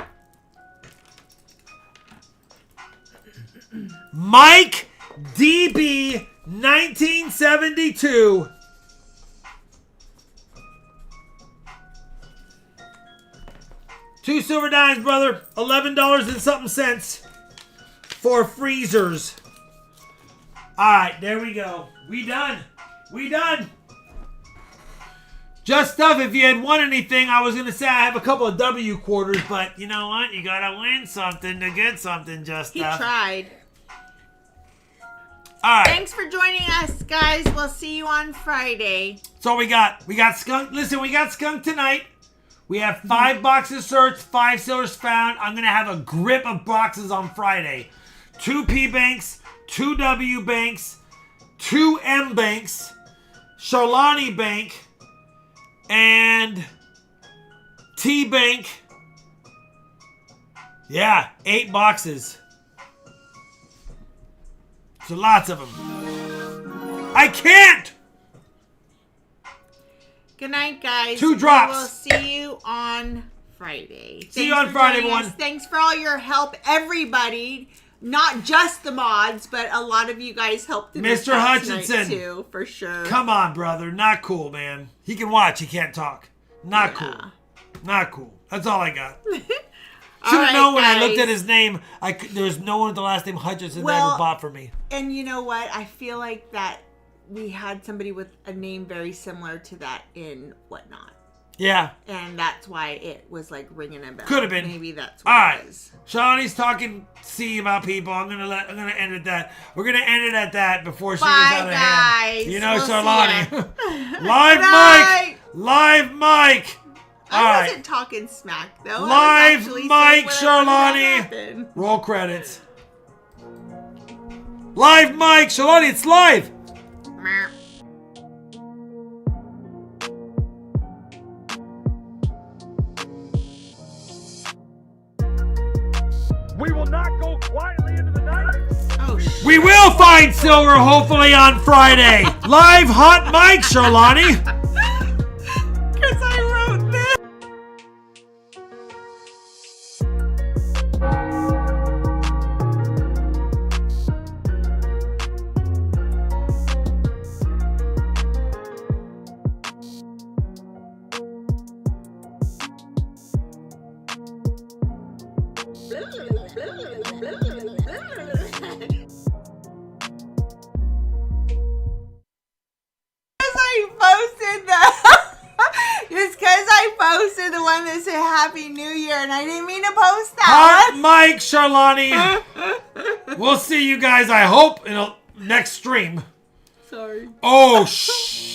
Mike DB 1972. Two silver dimes, brother. $11 and something cents for freezers. All right, there we go. We done. We done. Just stuff. If you had won anything, I was going to say I have a couple of W quarters, but you know what? You got to win something to get something, Just He stuff. tried. All right. Thanks for joining us, guys. We'll see you on Friday. So we got skunk. Listen, we got skunk tonight. We have 5 boxes searched, 5 silvers found. I'm going to have a grip of boxes on Friday. 2 P banks, 2 W banks, 2 M banks, Sharlani bank, and T bank. Yeah, 8 boxes. So lots of them. I can't! Good night, guys. 2 drops. We will see you on Friday. See you on Friday, joining us. everyone. Thanks for all your help, everybody. Not just the mods, but a lot of you guys helped in this Mr. chat tonight, Hutchinson. too, for sure. Come on, brother. Not cool, man. He can watch. He can't talk. Not cool. Not cool. That's all I got. Should have known when I looked at his name. There's no one with the last name Hutchinson that ever bought for me. And you know what? I feel like that we had somebody with a name very similar to that in Whatnot. Yeah. And that's why it was like ringing a bell. Could have been. Maybe that's what all it right. was. Shawnee's talking C about people. I'm gonna end it at that. We're gonna end it at that before she Bye, gets out of guys. hand. You know, We'll Sharlani. see Live Good mic. Live mic. All I right. wasn't talking smack though. Live I was actually mic, saying what I wanted to Sharlani. happen. Roll credits. Live mic, Sharlani. It's live. Meow. We will not go quietly into the night. Oh, shit. We will find silver hopefully on Friday. Live hot mic, Sharlani. Because I wrote this. It's because I posted the one that said Happy New Year, and I didn't mean to post that Hot mic, Sharlani. We'll see you guys, I hope, in a next stream. Sorry. Oh, shh.